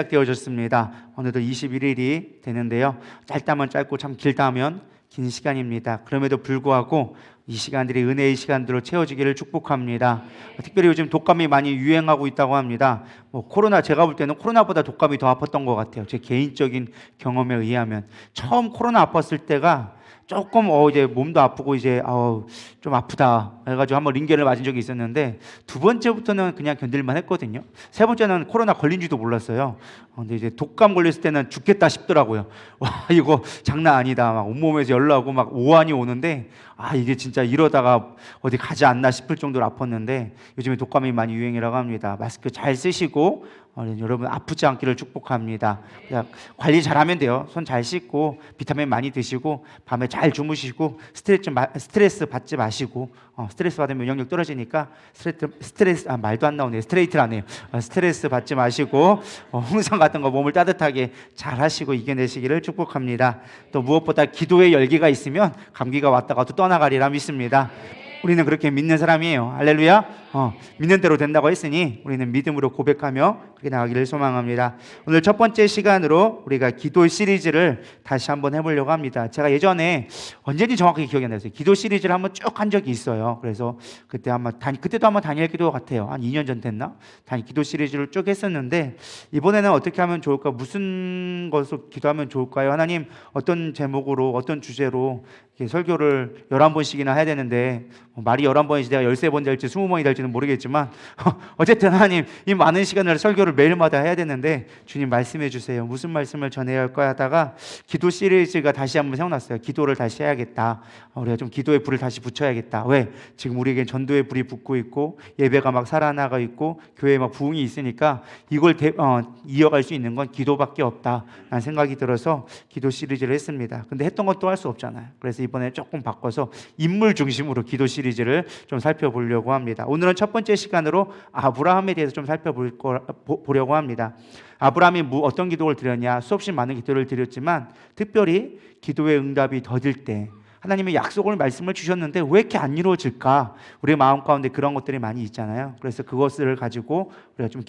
시작되어졌습니다. 오늘도 21일이 되는데요. 짧다면 짧고 참 길다면 긴 시간입니다. 그럼에도 불구하고 이 시간들이 은혜의 시간들로 채워지기를 축복합니다. 특별히 요즘 독감이 많이 유행하고 있다고 합니다. 제가 볼 때는 코로나보다 독감이 더 아팠던 것 같아요. 제 개인적인 경험에 의하면 처음 코로나 아팠을 때가 조금 이제 몸도 아프고 이제 좀 아프다 해가지고 한번 링겔을 맞은 적이 있었는데, 두 번째부터는 그냥 견딜만 했거든요. 세 번째는 코로나 걸린지도 몰랐어요. 근데 이제 독감 걸렸을 때는 죽겠다 싶더라고요. 와, 이거 장난 아니다. 막 온몸에서 열나고 막 오한이 오는데, 이게 진짜 이러다가 어디 가지 않나 싶을 정도로 아팠는데, 요즘에 독감이 많이 유행이라고 합니다. 마스크 잘 쓰시고 여러분 아프지 않기를 축복합니다. 그냥 관리 잘하면 돼요. 손 잘 씻고 비타민 많이 드시고 밤에 잘 주무시고 스트레스 받지 마시고, 스트레스 받으면 면역력 떨어지니까 말도 안 나오네요. 스트레이트를 안 해요. 스트레스 받지 마시고 홍삼 같은 거 몸을 따뜻하게 잘 하시고 이겨내시기를 축복합니다. 또 무엇보다 기도의 열기가 있으면 감기가 왔다가 또 떠나가리라 믿습니다. 우리는 그렇게 믿는 사람이에요. 할렐루야. 믿는 대로 된다고 했으니 우리는 믿음으로 고백하며 그렇게 나가기를 소망합니다. 오늘 첫 번째 시간으로 우리가 기도 시리즈를 다시 한번 해보려고 합니다. 제가 예전에 언제인지 정확하게 기억이 안 나서요. 기도 시리즈를 한번 쭉 한 적이 있어요. 그래서 그때도 한번 다니엘 기도 같아요. 한 2년 전 됐나? 기도 시리즈를 쭉 했었는데, 이번에는 어떻게 하면 좋을까? 무슨 것으로 기도하면 좋을까요? 하나님, 어떤 제목으로 어떤 주제로 설교를 11번씩이나 해야 되는데, 말이 11번이지 내가 13번 될지 20번이 될지는 모르겠지만 어쨌든 하나님, 이 많은 시간을 설교를 매일마다 해야 되는데 주님 말씀해 주세요. 무슨 말씀을 전해야 할까 하다가 기도 시리즈가 다시 한번 생각났어요. 기도를 다시 해야겠다. 우리가 좀 기도의 불을 다시 붙여야겠다. 왜? 지금 우리에겐 전도의 불이 붙고 있고 예배가 막 살아나가 있고 교회에 막 부흥이 있으니까 이걸 이어갈 수 있는 건 기도밖에 없다 라는 생각이 들어서 기도 시리즈를 했습니다. 근데 했던 것도 할 수 없잖아요. 그래서 이번에 조금 바꿔서 인물 중심으로 기도 시리즈를 좀 살펴보려고 합니다. 오늘은 첫 번째 시간으로 아브라함에 대해서 좀 살펴보려고 합니다. 아브라함이 어떤 기도를 드렸냐? 수없이 많은 기도를 드렸지만 특별히 기도의 응답이 더딜 때 하나님의 약속을 말씀을 주셨는데 왜 이렇게 안 이루어질까? 우리의 마음 가운데 그런 것들이 많이 있잖아요. 그래서 그것을 가지고 우리가 좀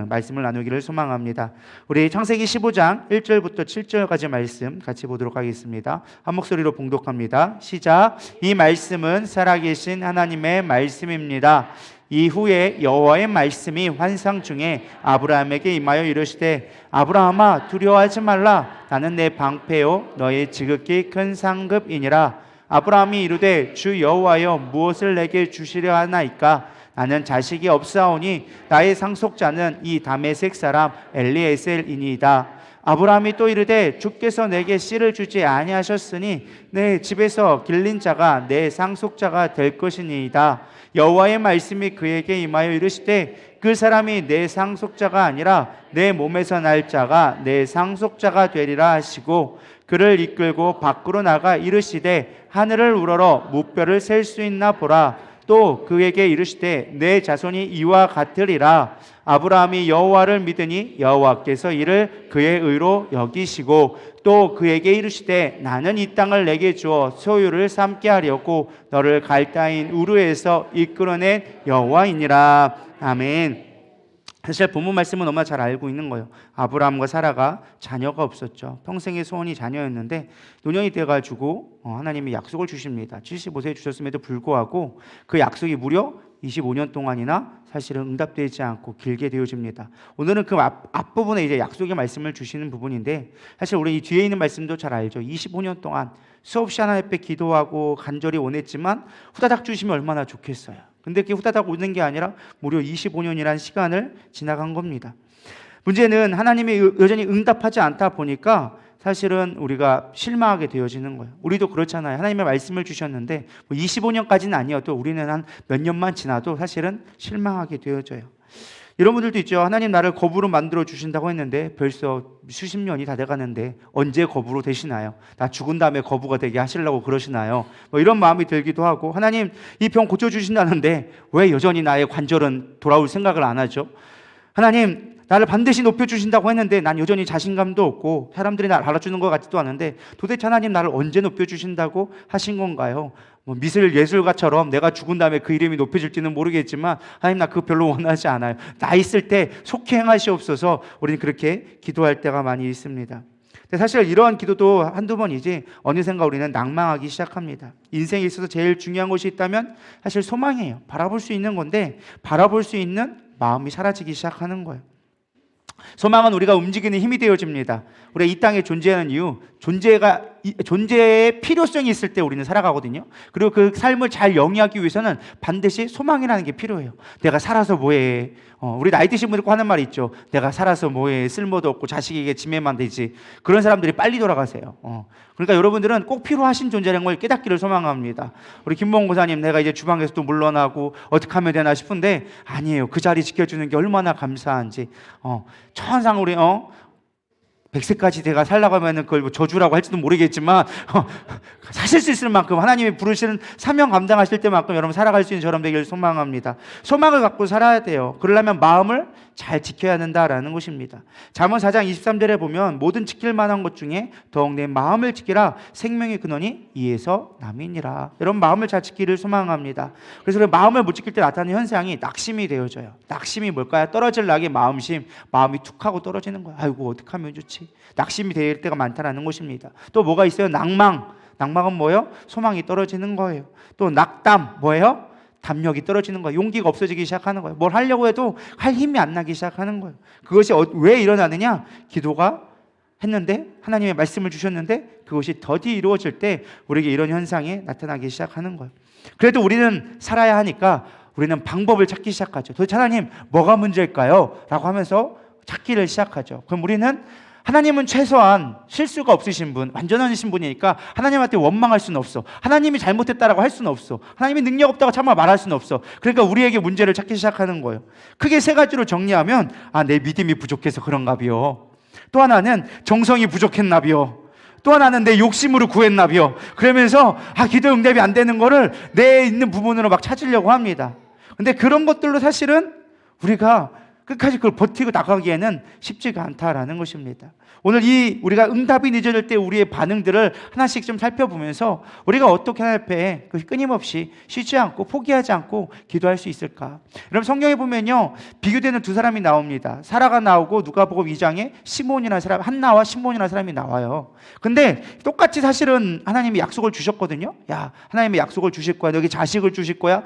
말씀을 나누기를 소망합니다. 우리 창세기 15장 1절부터 7절까지 말씀 같이 보도록 하겠습니다. 한 목소리로 봉독합니다. 시작. 이 말씀은 살아계신 하나님의 말씀입니다. 이후에 여호와의 말씀이 환상 중에 아브라함에게 임하여 이르시되, 아브라함아, 두려워하지 말라. 나는 내 방패요 너의 지극히 큰 상급이니라. 아브라함이 이르되, 주 여호와여, 무엇을 내게 주시려 하나이까? 나는 자식이 없사오니 나의 상속자는 이 다메섹 사람 엘리에셀이니이다. 아브라함이 또 이르되, 주께서 내게 씨를 주지 아니하셨으니 내 집에서 길린 자가 내 상속자가 될 것이니이다. 여호와의 말씀이 그에게 임하여 이르시되, 그 사람이 내 상속자가 아니라 내 몸에서 날 자가 내 상속자가 되리라 하시고, 그를 이끌고 밖으로 나가 이르시되, 하늘을 우러러 무뼈를 셀 수 있나 보라. 또 그에게 이르시되, 내 자손이 이와 같으리라. 아브라함이 여호와를 믿으니 여호와께서 이를 그의 의로 여기시고, 또 그에게 이르시되, 나는 이 땅을 내게 주어 소유를 삼게 하려고 너를 갈대아인 우르에서 이끌어낸 여호와이니라. 아멘. 사실 본문 말씀은 너무나 잘 알고 있는 거예요. 아브라함과 사라가 자녀가 없었죠. 평생의 소원이 자녀였는데 노년이 돼가지고 하나님이 약속을 주십니다. 75세에 주셨음에도 불구하고 그 약속이 무려 25년 동안이나 사실은 응답되지 않고 길게 되어집니다. 오늘은 그 앞부분에 이제 약속의 말씀을 주시는 부분인데, 사실 우리 이 뒤에 있는 말씀도 잘 알죠. 25년 동안 수없이 하나님 앞에 기도하고 간절히 원했지만 후다닥 주시면 얼마나 좋겠어요. 근데 그게 후다닥 오는 게 아니라 무려 25년이라는 시간을 지나간 겁니다. 문제는 하나님이 여전히 응답하지 않다 보니까 사실은 우리가 실망하게 되어지는 거예요. 우리도 그렇잖아요. 하나님의 말씀을 주셨는데 25년까지는 아니어도 우리는 한 몇 년만 지나도 사실은 실망하게 되어져요. 이런 분들도 있죠. 하나님 나를 거부로 만들어 주신다고 했는데 벌써 수십 년이 다 돼가는데 언제 거부로 되시나요? 나 죽은 다음에 거부가 되게 하시려고 그러시나요? 이런 마음이 들기도 하고, 하나님 이 병 고쳐주신다는데 왜 여전히 나의 관절은 돌아올 생각을 안 하죠? 하나님 나를 반드시 높여주신다고 했는데 난 여전히 자신감도 없고 사람들이 나를 알아주는 것 같지도 않은데 도대체 하나님 나를 언제 높여주신다고 하신 건가요? 뭐 미술 예술가처럼 내가 죽은 다음에 그 이름이 높여질지는 모르겠지만 하나님 나 그거 별로 원하지 않아요. 나 있을 때 속히 행하시옵소서. 우리는 그렇게 기도할 때가 많이 있습니다. 근데 사실 이러한 기도도 한두 번이지 어느샌가 우리는 낭망하기 시작합니다. 인생에 있어서 제일 중요한 것이 있다면 사실 소망이에요. 바라볼 수 있는 건데 바라볼 수 있는 마음이 사라지기 시작하는 거예요. 소망은 우리가 움직이는 힘이 되어집니다. 우리가 이 땅에 존재하는 이유, 존재의 필요성이 있을 때 우리는 살아가거든요. 그리고 그 삶을 잘 영위하기 위해서는 반드시 소망이라는 게 필요해요. 내가 살아서 뭐해? 우리 나이 드신 분들 꼭 하는 말이 있죠. 내가 살아서 뭐해? 쓸모도 없고 자식에게 지매만 되지. 그런 사람들이 빨리 돌아가세요. 그러니까 여러분들은 꼭 필요하신 존재라는 걸 깨닫기를 소망합니다. 우리 김봉 고사님, 내가 이제 주방에서 또 물러나고 어떻게 하면 되나 싶은데 아니에요. 그 자리 지켜주는 게 얼마나 감사한지. 천상 우리 100세까지 내가 살라고 하면은 그걸 뭐 저주라고 할지도 모르겠지만 사실 수 있을 만큼 하나님이 부르시는 사명 감당하실 때만큼 여러분 살아갈 수 있는 저런 되기를 소망합니다. 소망을 갖고 살아야 돼요. 그러려면 마음을 잘 지켜야 한다라는 것입니다. 잠언 4장 23절에 보면 모든 지킬 만한 것 중에 더욱 내 마음을 지키라 생명의 근원이 이에서 남이니라. 여러분 마음을 잘 지키기를 소망합니다. 그래서 마음을 못 지킬 때 나타나는 현상이 낙심이 되어져요. 낙심이 뭘까요? 떨어질 낙의 마음심, 마음이 툭 하고 떨어지는 거예요. 아이고 어떻게 하면 좋지? 낙심이 될 때가 많다는 것입니다. 또 뭐가 있어요? 낭망은 뭐예요? 소망이 떨어지는 거예요. 또 낙담 뭐예요? 담력이 떨어지는 거예요. 용기가 없어지기 시작하는 거예요. 뭘 하려고 해도 할 힘이 안 나기 시작하는 거예요. 그것이 왜 일어나느냐? 기도가 했는데 하나님의 말씀을 주셨는데 그것이 더디 이루어질 때 우리에게 이런 현상이 나타나기 시작하는 거예요. 그래도 우리는 살아야 하니까 우리는 방법을 찾기 시작하죠. 도대체 하나님 뭐가 문제일까요? 라고 하면서 찾기를 시작하죠. 그럼 우리는 하나님은 최소한 실수가 없으신 분, 완전하신 분이니까 하나님한테 원망할 수는 없어. 하나님이 잘못했다라고 할 수는 없어. 하나님이 능력 없다고 참아 말할 수는 없어. 그러니까 우리에게 문제를 찾기 시작하는 거예요. 크게 세 가지로 정리하면 내 믿음이 부족해서 그런가비요. 또 하나는 정성이 부족했나비요. 또 하나는 내 욕심으로 구했나비요. 그러면서 기도 응답이 안 되는 거를 내 있는 부분으로 막 찾으려고 합니다. 근데 그런 것들로 사실은 우리가 끝까지 그걸 버티고 나가기에는 쉽지가 않다라는 것입니다. 오늘 우리가 응답이 늦어질 때 우리의 반응들을 하나씩 좀 살펴보면서 우리가 어떻게 하나님 앞에 끊임없이 쉬지 않고 포기하지 않고 기도할 수 있을까? 여러분 성경에 보면요 비교되는 두 사람이 나옵니다. 사라가 나오고 누가복음 2장에 한나와 시몬이라는 사람이 나와요. 근데 똑같이 사실은 하나님이 약속을 주셨거든요. 야 하나님이 약속을 주실 거야. 너에게 자식을 주실 거야.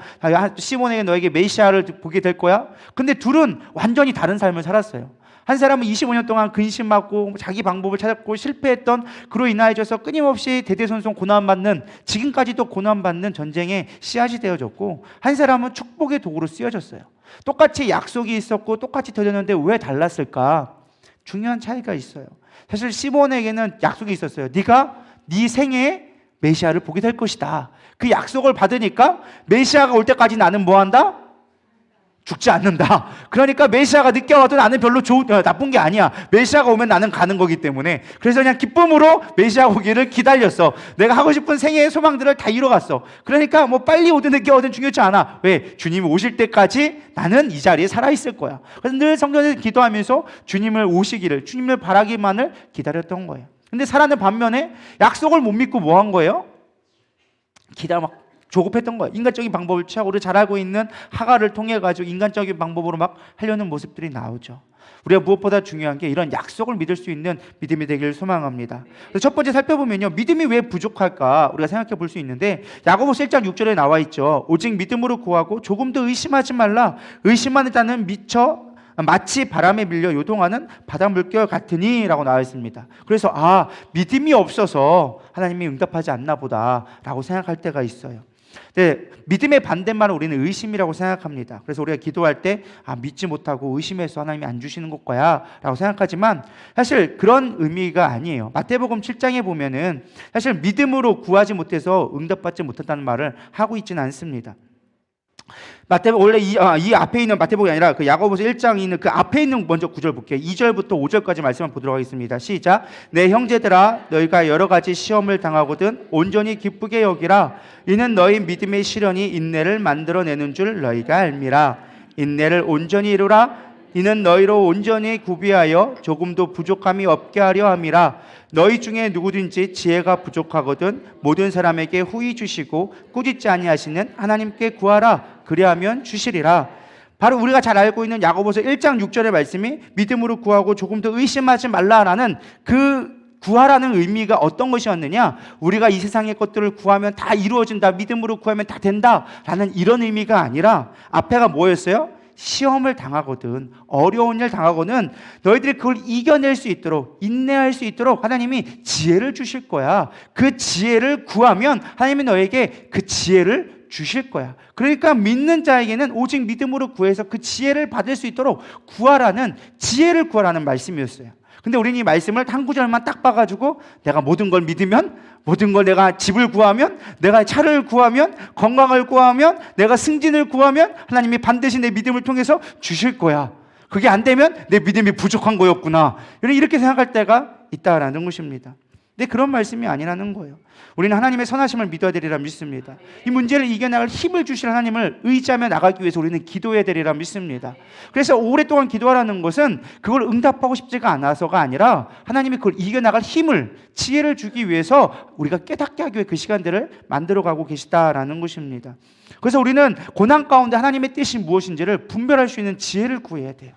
시몬에게 너에게 메시아를 보게 될 거야. 근데 둘은 완전히 다른 삶을 살았어요. 한 사람은 25년 동안 근심받고 자기 방법을 찾았고 실패했던 그로 인하여져서 끊임없이 대대손손 고난받는 지금까지도 고난받는 전쟁의 씨앗이 되어졌고 한 사람은 축복의 도구로 쓰여졌어요. 똑같이 약속이 있었고 똑같이 되었는데 왜 달랐을까? 중요한 차이가 있어요. 사실 시몬에게는 약속이 있었어요. 네가 네 생애에 메시아를 보게 될 것이다. 그 약속을 받으니까 메시아가 올 때까지 나는 뭐한다? 죽지 않는다. 그러니까 메시아가 늦게 와도 나는 별로 나쁜 게 아니야. 메시아가 오면 나는 가는 거기 때문에. 그래서 그냥 기쁨으로 메시아 오기를 기다렸어. 내가 하고 싶은 생애의 소망들을 다 이뤄갔어. 그러니까 뭐 빨리 오든 늦게 오든 중요치 않아. 왜? 주님이 오실 때까지 나는 이 자리에 살아있을 거야. 그래서 늘 성경에서 기도하면서 주님을 오시기를, 주님을 바라기만을 기다렸던 거예요. 근데 사라는 반면에 약속을 못 믿고 뭐 한 거예요? 막 조급했던 거예요. 인간적인 방법을 취하고 우리가 잘 알고 있는 하가를 통해 가지고 인간적인 방법으로 막 하려는 모습들이 나오죠. 우리가 무엇보다 중요한 게 이런 약속을 믿을 수 있는 믿음이 되기를 소망합니다. 그래서 첫 번째 살펴보면요. 믿음이 왜 부족할까 우리가 생각해 볼 수 있는데 야고보서 1장 6절에 나와 있죠. 오직 믿음으로 구하고 조금도 의심하지 말라. 의심하는 자는 마치 바람에 밀려 요동하는 바닷물결 같으니 라고 나와 있습니다. 그래서 믿음이 없어서 하나님이 응답하지 않나 보다 라고 생각할 때가 있어요. 네, 믿음의 반대말은 우리는 의심이라고 생각합니다. 그래서 우리가 기도할 때 믿지 못하고 의심해서 하나님이 안 주시는 것 거야 라고 생각하지만 사실 그런 의미가 아니에요. 마태복음 7장에 보면은 사실 믿음으로 구하지 못해서 응답받지 못한다는 말을 하고 있지는 않습니다. 원래 이 앞에 있는 마태복음이 아니라 그 야고보서 1장에 있는 그 앞에 있는 먼저 9절 볼게요. 2절부터 5절까지 말씀을 보도록 하겠습니다. 시작. 내 형제들아 너희가 여러 가지 시험을 당하거든 온전히 기쁘게 여기라. 이는 너희 믿음의 시련이 인내를 만들어내는 줄 너희가 알미라. 인내를 온전히 이루라. 이는 너희로 온전히 구비하여 조금도 부족함이 없게 하려 함이라. 너희 중에 누구든지 지혜가 부족하거든 모든 사람에게 후히 주시고 꾸짖지 아니하시는 하나님께 구하라. 그리하면 주시리라. 바로 우리가 잘 알고 있는 야고보서 1장 6절의 말씀이 믿음으로 구하고 조금 더 의심하지 말라라는 그 구하라는 의미가 어떤 것이었느냐? 우리가 이 세상의 것들을 구하면 다 이루어진다, 믿음으로 구하면 다 된다라는 이런 의미가 아니라 앞에가 뭐였어요? 시험을 당하거든, 어려운 일 당하거든 너희들이 그걸 이겨낼 수 있도록, 인내할 수 있도록 하나님이 지혜를 주실 거야. 그 지혜를 구하면 하나님이 너에게 그 지혜를 주실 거야. 그러니까 믿는 자에게는 오직 믿음으로 구해서 그 지혜를 받을 수 있도록 구하라는, 지혜를 구하라는 말씀이었어요. 근데 우리는 이 말씀을 한 구절만 딱 봐가지고 내가 모든 걸 믿으면, 모든 걸 내가 집을 구하면, 내가 차를 구하면, 건강을 구하면, 내가 승진을 구하면 하나님이 반드시 내 믿음을 통해서 주실 거야. 그게 안 되면 내 믿음이 부족한 거였구나. 이렇게 생각할 때가 있다라는 것입니다. 근데 그런 말씀이 아니라는 거예요. 우리는 하나님의 선하심을 믿어야 되리라 믿습니다. 이 문제를 이겨나갈 힘을 주실 하나님을 의지하며 나가기 위해서 우리는 기도해야 되리라 믿습니다. 그래서 오랫동안 기도하라는 것은 그걸 응답하고 싶지가 않아서가 아니라 하나님이 그걸 이겨나갈 힘을, 지혜를 주기 위해서 우리가 깨닫게 하기 위해 그 시간들을 만들어가고 계시다라는 것입니다. 그래서 우리는 고난 가운데 하나님의 뜻이 무엇인지를 분별할 수 있는 지혜를 구해야 돼요.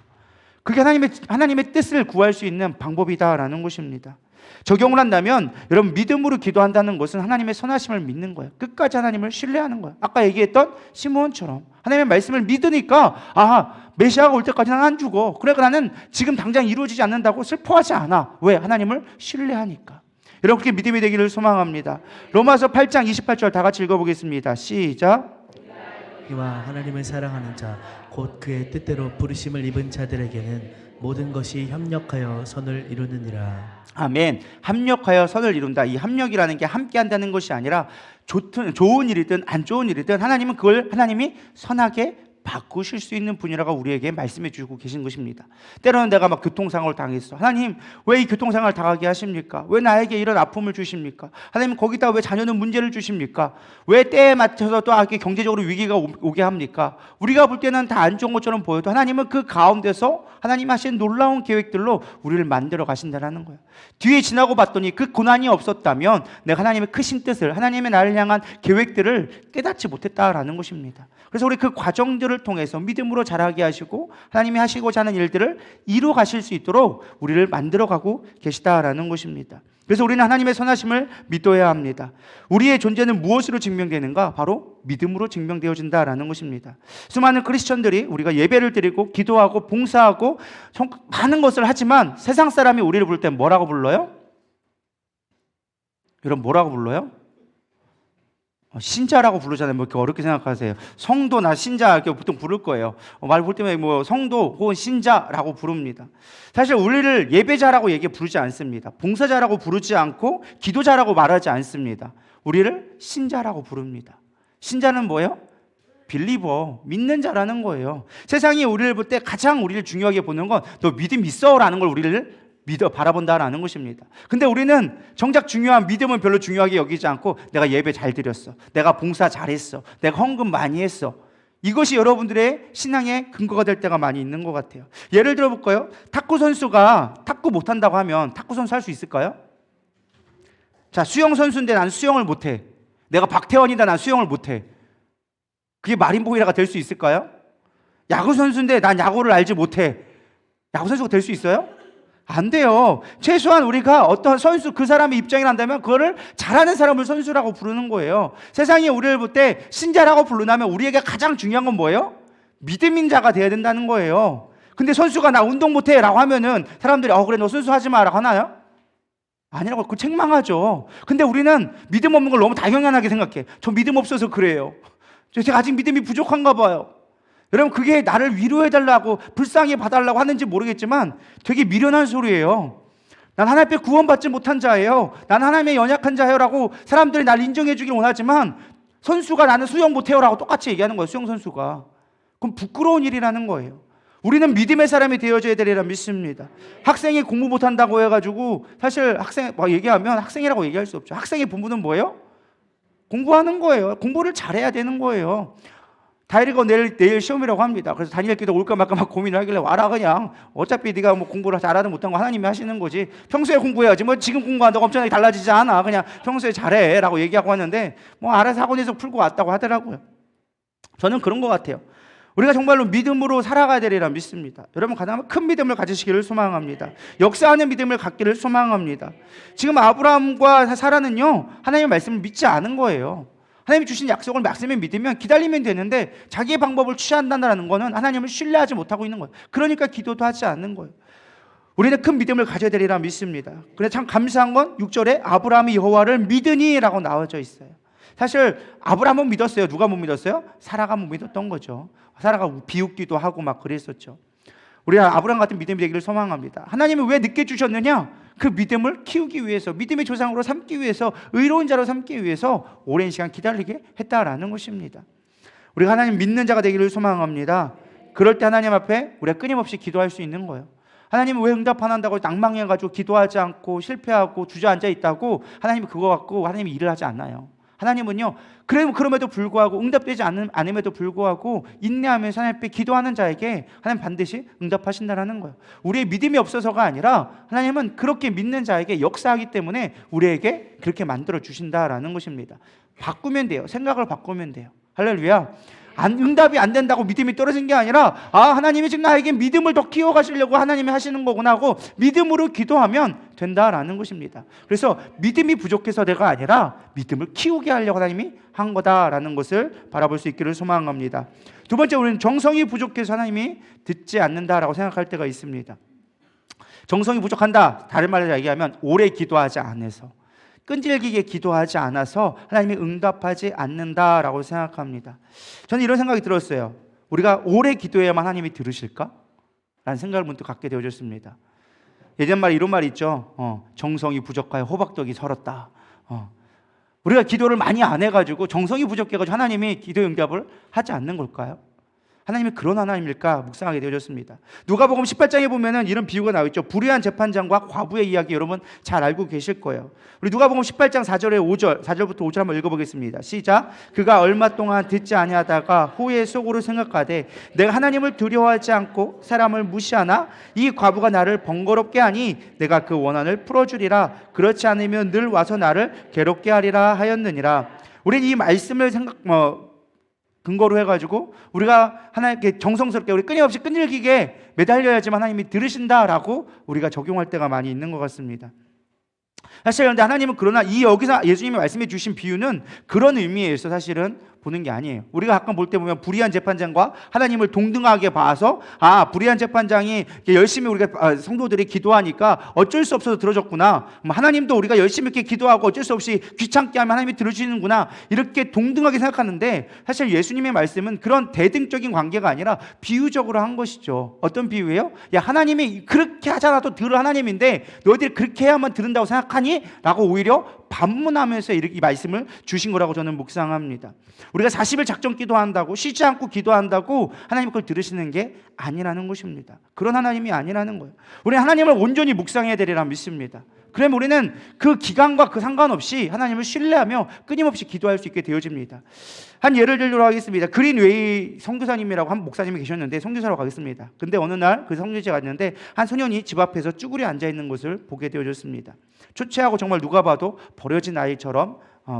그게 하나님의 뜻을 구할 수 있는 방법이다라는 것입니다. 적용을 한다면 여러분, 믿음으로 기도한다는 것은 하나님의 선하심을 믿는 거예요. 끝까지 하나님을 신뢰하는 거예요. 아까 얘기했던 시므온처럼 하나님의 말씀을 믿으니까 메시아가 올 때까지 난 안 죽어. 그러니까 나는 지금 당장 이루어지지 않는다고 슬퍼하지 않아. 왜? 하나님을 신뢰하니까. 여러분, 그렇게 믿음이 되기를 소망합니다. 로마서 8장 28절 다 같이 읽어보겠습니다. 시작. 이와 하나님을 사랑하는 자 곧 그의 뜻대로 부르심을 입은 자들에게는 모든 것이 협력하여 선을 이루느니라. 아멘. 합력하여 선을 이룬다. 이 합력이라는 게 함께 한다는 것이 아니라 좋은 일이든 안 좋은 일이든 하나님은 그걸 하나님이 선하게 바꾸실 수 있는 분이라고 우리에게 말씀해 주고 계신 것입니다. 때로는 내가 막 교통사고를 당했어. 하나님, 왜 이 교통사고를 당하게 하십니까? 왜 나에게 이런 아픔을 주십니까? 하나님, 거기다 왜 자녀는 문제를 주십니까? 왜 때에 맞춰서 또 경제적으로 위기가 오게 합니까? 우리가 볼 때는 다 안 좋은 것처럼 보여도 하나님은 그 가운데서 하나님 하신 놀라운 계획들로 우리를 만들어 가신다는 거예요. 뒤에 지나고 봤더니 그 고난이 없었다면 내가 하나님의 크신 뜻을, 하나님의 나를 향한 계획들을 깨닫지 못했다라는 것입니다. 그래서 우리 그 과정들을 통해서 믿음으로 자라게 하시고 하나님이 하시고자 하는 일들을 이루어 가실 수 있도록 우리를 만들어 가고 계시다라는 것입니다. 그래서 우리는 하나님의 선하심을 믿어야 합니다. 우리의 존재는 무엇으로 증명되는가? 바로 믿음으로 증명되어진다라는 것입니다. 수많은 크리스천들이 우리가 예배를 드리고 기도하고 봉사하고 많은 것을 하지만 세상 사람이 우리를 부를 때 뭐라고 불러요? 여러분, 뭐라고 불러요? 신자라고 부르잖아요. 뭐 이렇게 어렵게 생각하세요. 성도나 신자 이렇게 보통 부를 거예요. 말 볼 때면 뭐 성도 혹은 신자라고 부릅니다. 사실 우리를 예배자라고 부르지 않습니다. 봉사자라고 부르지 않고 기도자라고 말하지 않습니다. 우리를 신자라고 부릅니다. 신자는 뭐예요? 빌리버, 믿는 자라는 거예요. 세상이 우리를 볼 때 가장 우리를 중요하게 보는 건 너 믿음 있어라는 걸 우리를 믿어 바라본다라는 것입니다. 근데 우리는 정작 중요한 믿음은 별로 중요하게 여기지 않고 내가 예배 잘 드렸어, 내가 봉사 잘했어, 내가 헌금 많이 했어, 이것이 여러분들의 신앙의 근거가 될 때가 많이 있는 것 같아요. 예를 들어 볼까요? 탁구 선수가 탁구 못한다고 하면 탁구 선수 할 수 있을까요? 자, 수영 선수인데 난 수영을 못해. 내가 박태원이다, 난 수영을 못해. 그게 마린보이라가 될 수 있을까요? 야구 선수인데 난 야구를 알지 못해. 야구 선수가 될 수 있어요? 안 돼요. 최소한 우리가 어떤 선수, 그 사람의 입장이란다면 그거를 잘하는 사람을 선수라고 부르는 거예요. 세상이 우리를 볼 때 신자라고 부르나면 우리에게 가장 중요한 건 뭐예요? 믿음인 자가 돼야 된다는 거예요. 근데 선수가 나 운동 못해 라고 하면은 사람들이 그래 너 선수 하지 마라고 하나요? 아니라고, 그 책망하죠. 근데 우리는 믿음 없는 걸 너무 당연하게 생각해. 저 믿음 없어서 그래요. 제가 아직 믿음이 부족한가 봐요. 여러분, 그게 나를 위로해달라고 불쌍히 봐달라고 하는지 모르겠지만 되게 미련한 소리예요. 난 하나님 앞에 구원받지 못한 자예요, 난 하나님의 연약한 자예요 라고 사람들이 날 인정해 주길 원하지만 선수가 나는 수영 못해요 라고 똑같이 얘기하는 거예요. 수영 선수가. 그럼 부끄러운 일이라는 거예요. 우리는 믿음의 사람이 되어줘야 되리라 믿습니다. 학생이 공부 못한다고 해가지고 사실 학생 얘기하면 학생이라고 얘기할 수 없죠. 학생의 본분은 뭐예요? 공부하는 거예요. 공부를 잘해야 되는 거예요. 다이리가 내일 시험이라고 합니다. 그래서 다니엘 기도 올까 말까 막 고민을 하길래 와라 그냥. 어차피 네가 뭐 공부를 잘하든 못한 거 하나님이 하시는 거지. 평소에 공부해야지. 뭐 지금 공부한다고 엄청나게 달라지지 않아. 그냥 평소에 잘해라고 얘기하고 왔는데 뭐 알아서 학원에서 풀고 왔다고 하더라고요. 저는 그런 것 같아요. 우리가 정말로 믿음으로 살아가야 되리라 믿습니다. 여러분 가장 큰 믿음을 가지시기를 소망합니다. 역사하는 믿음을 갖기를 소망합니다. 지금 아브라함과 사라는요 하나님의 말씀을 믿지 않은 거예요. 하나님이 주신 약속을 말씀에 믿으면 기다리면 되는데 자기의 방법을 취한다는 것은 하나님을 신뢰하지 못하고 있는 거예요. 그러니까 기도도 하지 않는 거예요. 우리는 큰 믿음을 가져야 되리라 믿습니다. 그런데 참 감사한 건 6절에 아브라함이 여호와를 믿으니 라고 나와져 있어요. 사실 아브라함은 믿었어요. 누가 못 믿었어요? 사라가 못 믿었던 거죠. 사라가 비웃기도 하고 막 그랬었죠. 우리가 아브라함 같은 믿음이 되기를 소망합니다. 하나님은 왜 늦게 주셨느냐? 그 믿음을 키우기 위해서, 믿음의 조상으로 삼기 위해서, 의로운 자로 삼기 위해서 오랜 시간 기다리게 했다라는 것입니다. 우리가 하나님 믿는 자가 되기를 소망합니다. 그럴 때 하나님 앞에 우리가 끊임없이 기도할 수 있는 거예요. 하나님은 왜 응답 안 한다고 낭망해가지고 기도하지 않고 실패하고 주저앉아 있다고 하나님이 그거 갖고 하나님이 일을 하지 않아요. 하나님은요, 그럼에도 불구하고 응답되지 않음에도 불구하고 인내하면서 하나님 앞에 기도하는 자에게 하나님 반드시 응답하신다는 거예요. 우리의 믿음이 없어서가 아니라 하나님은 그렇게 믿는 자에게 역사하기 때문에 우리에게 그렇게 만들어 주신다라는 것입니다. 바꾸면 돼요. 생각을 바꾸면 돼요. 할렐루야. 응답이 안 된다고 믿음이 떨어진 게 아니라 하나님이 지금 나에게 믿음을 더 키워가시려고 하나님이 하시는 거구나 하고 믿음으로 기도하면 된다라는 것입니다. 그래서 믿음이 부족해서가 아니라 믿음을 키우게 하려고 하나님이 한 거다라는 것을 바라볼 수 있기를 소망합니다. 두 번째, 우리는 정성이 부족해서 하나님이 듣지 않는다라고 생각할 때가 있습니다. 정성이 부족한다, 다른 말로 얘기하면 오래 기도하지 않아서, 끈질기게 기도하지 않아서 하나님이 응답하지 않는다라고 생각합니다. 저는 이런 생각이 들었어요. 우리가 오래 기도해야만 하나님이 들으실까? 라는 생각을 문득 갖게 되어졌습니다. 예전 말에 이런 말이 있죠. 정성이 부족하여 호박떡이 설었다. 우리가 기도를 많이 안 해가지고 정성이 부족해가지고 하나님이 기도 응답을 하지 않는 걸까요? 하나님이 그런 하나님일까 묵상하게 되어졌습니다. 누가복음 18장에 보면은 이런 비유가 나와 있죠. 불의한 재판장과 과부의 이야기 여러분 잘 알고 계실 거예요. 우리 누가복음 18장 4절부터 5절 한번 읽어보겠습니다. 시작. 그가 얼마 동안 듣지 아니하다가 후에 속으로 생각하되 내가 하나님을 두려워하지 않고 사람을 무시하나 이 과부가 나를 번거롭게 하니 내가 그 원한을 풀어주리라. 그렇지 않으면 늘 와서 나를 괴롭게 하리라 하였느니라. 우리는 이 말씀을 근거로 해가지고 우리가 하나님께 정성스럽게 우리 끊임없이 끈질기게 매달려야지만 하나님이 들으신다라고 우리가 적용할 때가 많이 있는 것 같습니다. 사실 그런데 하나님은 그러나 여기서 예수님이 말씀해 주신 비유는 그런 의미에서 사실은 보는 게 아니에요. 우리가 가끔 볼 때 보면 불의한 재판장과 하나님을 동등하게 봐서 불의한 재판장이 열심히 우리가 성도들이 기도하니까 어쩔 수 없어서 들어줬구나. 하나님도 우리가 열심히 이렇게 기도하고 어쩔 수 없이 귀찮게 하면 하나님이 들어주시는구나. 이렇게 동등하게 생각하는데 사실 예수님의 말씀은 그런 대등적인 관계가 아니라 비유적으로 한 것이죠. 어떤 비유예요? 야, 하나님이 그렇게 하잖아도 들을 하나님인데 너희들이 그렇게 해야만 들은다고 생각하니? 라고 오히려 반문하면서 이 말씀을 주신 거라고 저는 묵상합니다. 우리가 40일 작정 기도한다고 쉬지 않고 기도한다고 하나님 그걸 들으시는 게 아니라는 것입니다. 그런 하나님이 아니라는 거예요. 우리는 하나님을 온전히 묵상해야 되리라 믿습니다. 그러면 우리는 그 기간과 그 상관없이 하나님을 신뢰하며 끊임없이 기도할 수 있게 되어집니다. 한 예를 들도록 하겠습니다. 그린웨이 선교사님이라고 한 목사님이 계셨는데 선교사로 가겠습니다. 근데 어느 날 그 선교지에 갔는데 한 소년이 집 앞에서 쭈그려 앉아있는 것을 보게 되어졌습니다. 초췌하고 정말 누가 봐도 버려진 아이처럼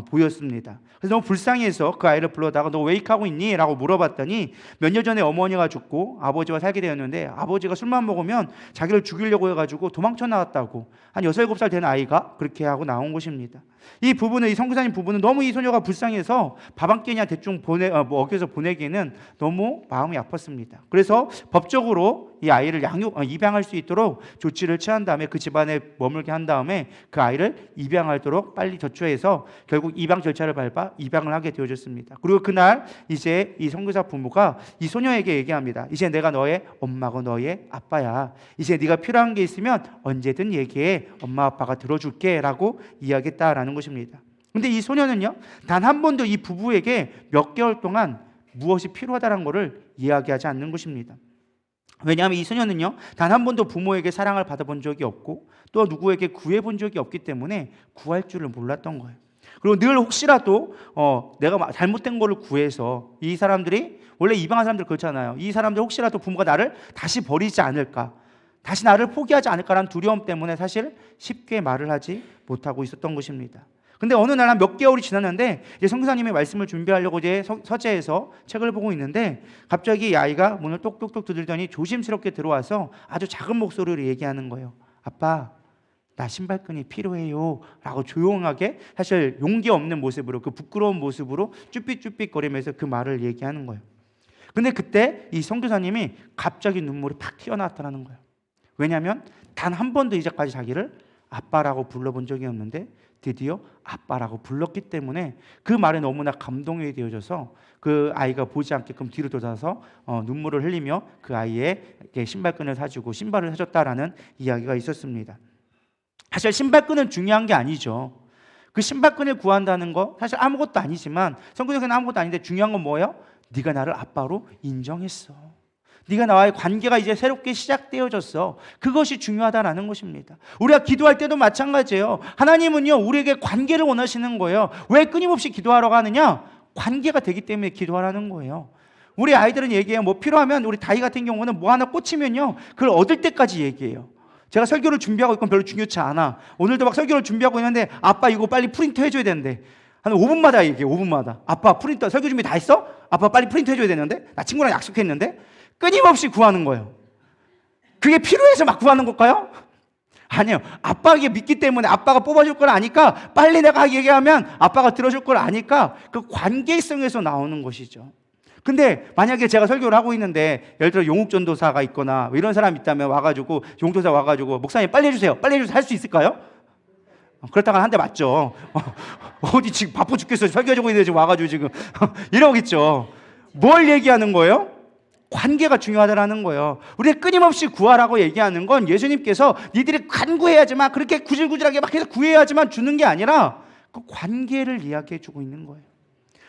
보였습니다. 그래서 너무 불쌍해서 그 아이를 불러다가 너 왜 이렇게 하고 있니? 라고 물어봤더니 몇 년 전에 어머니가 죽고 아버지와 살게 되었는데 아버지가 술만 먹으면 자기를 죽이려고 해가지고 도망쳐 나왔다고 한 6, 7살 된 아이가 그렇게 하고 나온 것입니다. 이 선교사님 부부는 너무 이 소녀가 불쌍해서 밥 한 끼냐 대충 먹여서 보내기에는 너무 마음이 아팠습니다. 그래서 법적으로 이 아이를 입양할 수 있도록 조치를 취한 다음에 그 집안에 머물게 한 다음에 그 아이를 입양하도록 빨리 조처해서 결국 입양 절차를 밟아 입양을 하게 되어졌습니다. 그리고 그날 이제 이 선교사 부모가 이 소녀에게 얘기합니다. 이제 내가 너의 엄마고 너의 아빠야. 이제 네가 필요한 게 있으면 언제든 얘기해. 엄마 아빠가 들어줄게 라고 이야기했다라는 것입니다. 근데 이 소녀는요 단 한 번도 이 부부에게 몇 개월 동안 무엇이 필요하다는 것을 이야기하지 않는 것입니다. 왜냐하면 이 소녀는요 단 한 번도 부모에게 사랑을 받아본 적이 없고 또 누구에게 구해본 적이 없기 때문에 구할 줄을 몰랐던 거예요. 그리고 늘 혹시라도 내가 잘못된 거를 구해서 이 사람들이 원래 이방한 사람들 그렇잖아요. 이 사람들 혹시라도 부모가 나를 다시 버리지 않을까, 다시 나를 포기하지 않을까라는 두려움 때문에 사실 쉽게 말을 하지 못하고 있었던 것입니다. 근데 어느 날 한 몇 개월이 지났는데 이제 선교사님이 말씀을 준비하려고 이제 서재에서 책을 보고 있는데 갑자기 이 아이가 문을 똑똑똑 두들더니 조심스럽게 들어와서 아주 작은 목소리로 얘기하는 거예요. 아빠, 나 신발끈이 필요해요 라고 조용하게, 사실 용기 없는 모습으로, 그 부끄러운 모습으로 쭈삣쭈삣거리면서 그 말을 얘기하는 거예요. 근데 그때 이 선교사님이 갑자기 눈물이 팍 튀어나왔다는 거예요. 왜냐하면 단 한 번도 이제까지 자기를 아빠라고 불러본 적이 없는데 드디어 아빠라고 불렀기 때문에 그 말에 너무나 감동이 되어져서 그 아이가 보지 않게끔 뒤로 돌아서 눈물을 흘리며 그 아이에게 신발끈을 사주고 신발을 사줬다라는 이야기가 있었습니다. 사실 신발끈은 중요한 게 아니죠. 그 신발끈을 구한다는 거 사실 아무것도 아니지만, 성경에는 아무것도 아닌데 중요한 건 뭐예요? 네가 나를 아빠로 인정했어. 네가 나와의 관계가 이제 새롭게 시작되어졌어. 그것이 중요하다라는 것입니다. 우리가 기도할 때도 마찬가지예요. 하나님은요, 우리에게 관계를 원하시는 거예요. 왜 끊임없이 기도하러 가느냐? 관계가 되기 때문에 기도하라는 거예요. 우리 아이들은 얘기해요. 뭐 필요하면, 우리 다이 같은 경우는 뭐 하나 꽂히면요, 그걸 얻을 때까지 얘기해요. 제가 설교를 준비하고 있건 별로 중요치 않아. 오늘도 막 설교를 준비하고 있는데 아빠 이거 빨리 프린트 해줘야 되는데 한 5분마다 얘기해요. 5분마다. 아빠 프린터 설교 준비 다 했어? 아빠 빨리 프린트 해줘야 되는데? 나 친구랑 약속했는데? 끊임없이 구하는 거예요. 그게 필요해서 막 구하는 걸까요? 아니에요. 아빠에게 믿기 때문에, 아빠가 뽑아줄 걸 아니까, 빨리 내가 얘기하면 아빠가 들어줄 걸 아니까, 그 관계성에서 나오는 것이죠. 근데 만약에 제가 설교를 하고 있는데 예를 들어 용욱전도사가 있거나 뭐 이런 사람이 있다면 와가지고, 용욱전도사 와가지고 목사님 빨리 해주세요, 빨리 해주세요 할 수 있을까요? 그렇다가 한 대 맞죠. 어디 지금 바빠 죽겠어요, 설교해주고 있는데 지금 와가지고 지금 이러겠죠. 뭘 얘기하는 거예요? 관계가 중요하다라는 거예요. 우리가 끊임없이 구하라고 얘기하는 건 예수님께서 니들이 간구해야지만, 그렇게 구질구질하게 막 해서 구해야지만 주는 게 아니라 그 관계를 이야기해 주고 있는 거예요.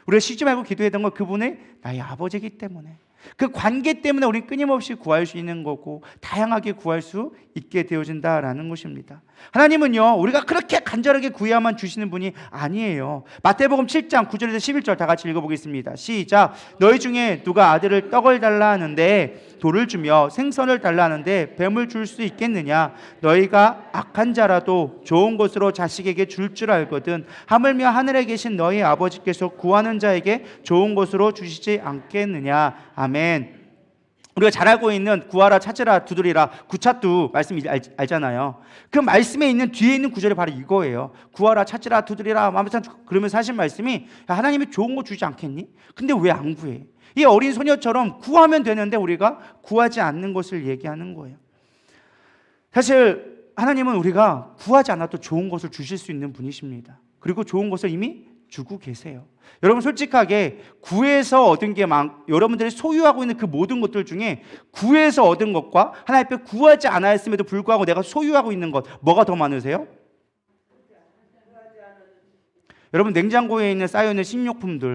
우리가 쉬지 말고 기도했던 건 그분의 나의 아버지이기 때문에, 그 관계 때문에 우리는 끊임없이 구할 수 있는 거고 다양하게 구할 수 있게 되어진다라는 것입니다. 하나님은요, 우리가 그렇게 간절하게 구해야만 주시는 분이 아니에요. 마태복음 7장 9절에서 11절 다 같이 읽어보겠습니다. 시작. 너희 중에 누가 아들을 떡을 달라 하는데 돌을 주며 생선을 달라 하는데 뱀을 줄 수 있겠느냐? 너희가 악한 자라도 좋은 것으로 자식에게 줄 줄 알거든 하물며 하늘에 계신 너희 아버지께서 구하는 자에게 좋은 것으로 주시지 않겠느냐? 아멘. 우리가 잘 알고 있는 구하라, 찾으라, 두드리라, 구차두 말씀 알잖아요. 그 말씀에 있는 뒤에 있는 구절이 바로 이거예요. 구하라, 찾으라, 두드리라. 그러면서 하신 말씀이, 하나님이 좋은 거 주지 않겠니? 근데 왜 안 구해? 이 어린 소녀처럼 구하면 되는데 우리가 구하지 않는 것을 얘기하는 거예요. 사실 하나님은 우리가 구하지 않아도 좋은 것을 주실 수 있는 분이십니다. 그리고 좋은 것을 이미 주고 계세요. 여러분 솔직하게 구해서 얻은 게 여러분들이 소유하고 있는 그 모든 것들 중에 구해서 얻은 것과 하나님 앞에 구하지 않았음에도 불구하고 내가 소유하고 있는 것, 뭐가 더 많으세요? 여러분 냉장고에 있는 쌓여있는 식료품들,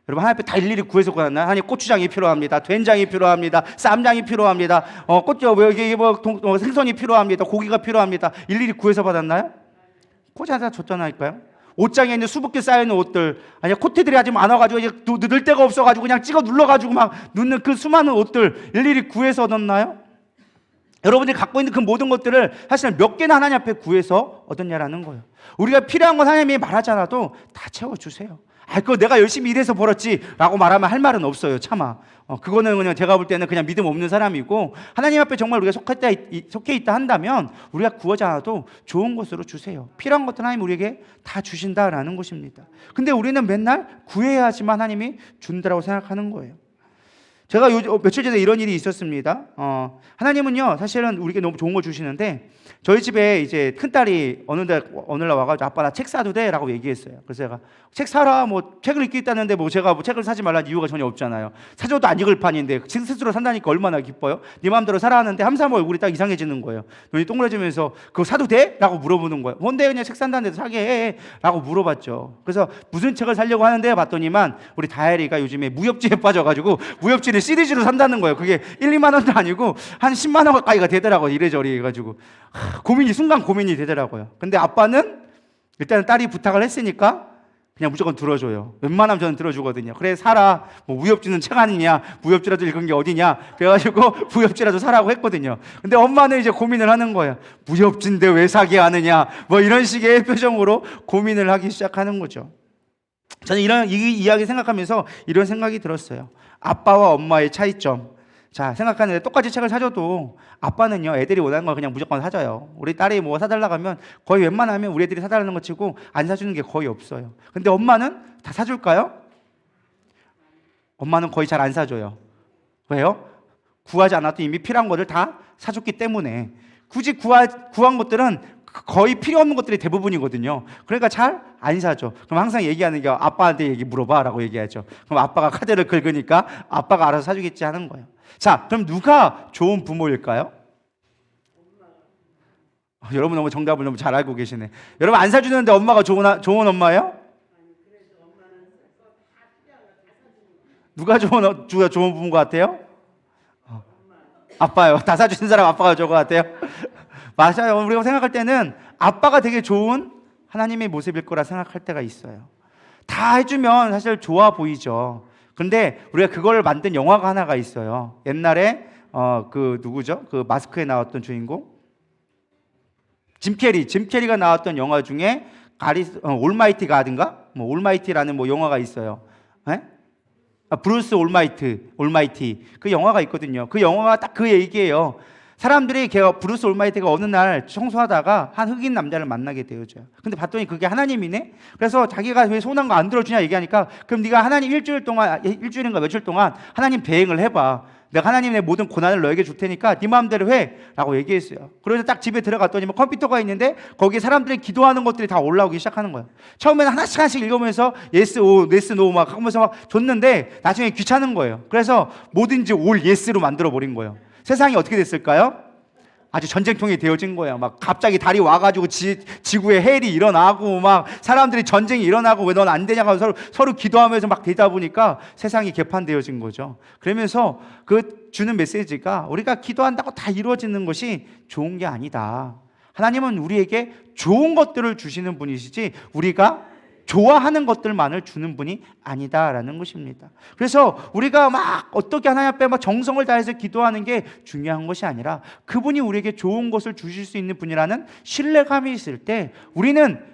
여러분 하나님 앞에 다 일일이 구해서 구하나요? 하나님 고추장이 필요합니다, 된장이 필요합니다, 쌈장이 필요합니다, 생선이 필요합니다, 고기가 필요합니다. 일일이 구해서 받았나요? 고자자 줬잖아요. 옷장에 있는 수북게 쌓여있는 옷들, 아니 코트들이 아직 많아가지고 이제 넣을 데가 없어가지고 그냥 찍어 눌러가지고 막 넣는 그 수많은 옷들 일일이 구해서 얻었나요? 여러분들이 갖고 있는 그 모든 것들을 사실 몇 개나 하나님 앞에 구해서 얻었냐라는 거예요. 우리가 필요한 건 하나님이 말하지 않아도 다 채워주세요. 그거 내가 열심히 일해서 벌었지 라고 말하면 할 말은 없어요. 차마 그거는 그냥 제가 볼 때는 그냥 믿음 없는 사람이고, 하나님 앞에 정말 우리가 속해 있다 한다면 우리가 구하지 않아도 좋은 것으로 주세요. 필요한 것들 하나님 우리에게 다 주신다라는 것입니다. 근데 우리는 맨날 구해야지만 하나님이 준다라고 생각하는 거예요. 제가 며칠 전에 이런 일이 있었습니다. 하나님은요 사실은 우리에게 너무 좋은 거 주시는데, 저희 집에 이제 큰딸이 어느 날 와가지고 아빠 나 책 사도 돼? 라고 얘기했어요. 그래서 제가 책 사라, 뭐 책을 읽겠다는데 뭐 제가 뭐 책을 사지 말라는 이유가 전혀 없잖아요. 사줘도 안 읽을 판인데 스스로 산다니까 얼마나 기뻐요. 네 마음대로 사라 하는데 함사모 얼굴이 딱 이상해지는 거예요. 눈이 동그래지면서 그거 사도 돼? 라고 물어보는 거예요. 뭔데 그냥 책 산다는데 사게 해? 라고 물어봤죠. 그래서 무슨 책을 사려고 하는데 봤더니만 우리 다혜리가 요즘에 무협지에 빠져가지고 무협지를 시리즈로 산다는 거예요. 그게 1, 2만 원도 아니고 한 10만 원 가까이가 되더라고요. 이래저래 해가지고 순간 고민이 되더라고요. 근데 아빠는 일단은 딸이 부탁을 했으니까 그냥 무조건 들어줘요. 웬만하면 저는 들어주거든요. 그래 사라. 뭐 무협지는 책 아니냐, 무협지라도 읽은 게 어디냐, 그래가지고 무협지라도 사라고 했거든요. 근데 엄마는 이제 고민을 하는 거예요. 무협지인데 왜 사게 하느냐, 뭐 이런 식의 표정으로 고민을 하기 시작하는 거죠. 저는 이 이야기 생각하면서 이런 생각이 들었어요. 아빠와 엄마의 차이점. 자, 생각하는데 똑같이 책을 사줘도 아빠는요, 애들이 원하는 걸 그냥 무조건 사줘요. 우리 딸이 뭐 사달라고 하면 거의 웬만하면 우리 애들이 사달라는 거 치고 안 사주는 게 거의 없어요. 근데 엄마는 다 사줄까요? 엄마는 거의 잘 안 사줘요. 왜요? 구하지 않아도 이미 필요한 것을 다 사줬기 때문에. 굳이 구한 것들은 거의 필요 없는 것들이 대부분이거든요. 그러니까 잘 안 사죠. 그럼 항상 얘기하는 게 아빠한테 물어봐 라고 얘기하죠. 그럼 아빠가 카드를 긁으니까 아빠가 알아서 사주겠지 하는 거예요. 자, 그럼 누가 좋은 부모일까요? 여러분 너무 정답을 너무 잘 알고 계시네. 여러분 안 사주는데 엄마가 좋은 엄마예요? 누가 좋은 부모 같아요? 아빠요. 다 사주는 사람 아빠가 좋은 것 같아요? 맞아요. 우리가 생각할 때는 아빠가 되게 좋은 하나님의 모습일 거라 생각할 때가 있어요. 다 해주면 사실 좋아 보이죠. 근데 우리가 그걸 만든 영화가 하나가 있어요. 옛날에 그 누구죠? 그 마스크에 나왔던 주인공 짐 캐리가 나왔던 영화 중에 올마이티 가든가 뭐 올마이티라는 뭐 영화가 있어요. 에? 브루스 올마이티 그 영화가 있거든요. 그 영화가 딱 그 얘기예요. 사람들이 브루스 올마이티가 어느 날 청소하다가 한 흑인 남자를 만나게 되어져요. 근데 봤더니 그게 하나님이네. 그래서 자기가 왜 손한 거 안 들어주냐 얘기하니까 그럼 네가 하나님 일주일인가 며칠 동안 하나님 대행을 해봐. 내가 하나님의 모든 고난을 너에게 줄 테니까 네 마음대로 해 라고 얘기했어요. 그래서 딱 집에 들어갔더니 뭐 컴퓨터가 있는데 거기에 사람들이 기도하는 것들이 다 올라오기 시작하는 거예요. 처음에는 하나씩 읽으면서 yes, no 막 하면서 막 줬는데 나중에 귀찮은 거예요. 그래서 뭐든지 all yes로 만들어 버린 거예요. 세상이 어떻게 됐을까요? 아주 전쟁통이 되어진 거예요. 막 갑자기 달이 와가지고 지구에 헬이 일어나고 막 사람들이 전쟁이 일어나고 왜 넌 안 되냐고 서로 기도하면서 막 되다 보니까 세상이 개판되어진 거죠. 그러면서 그 주는 메시지가 우리가 기도한다고 다 이루어지는 것이 좋은 게 아니다. 하나님은 우리에게 좋은 것들을 주시는 분이시지 우리가 좋아하는 것들만을 주는 분이 아니다라는 것입니다. 그래서 우리가 막 어떻게 하나님 앞에 막 정성을 다해서 기도하는 게 중요한 것이 아니라 그분이 우리에게 좋은 것을 주실 수 있는 분이라는 신뢰감이 있을 때 우리는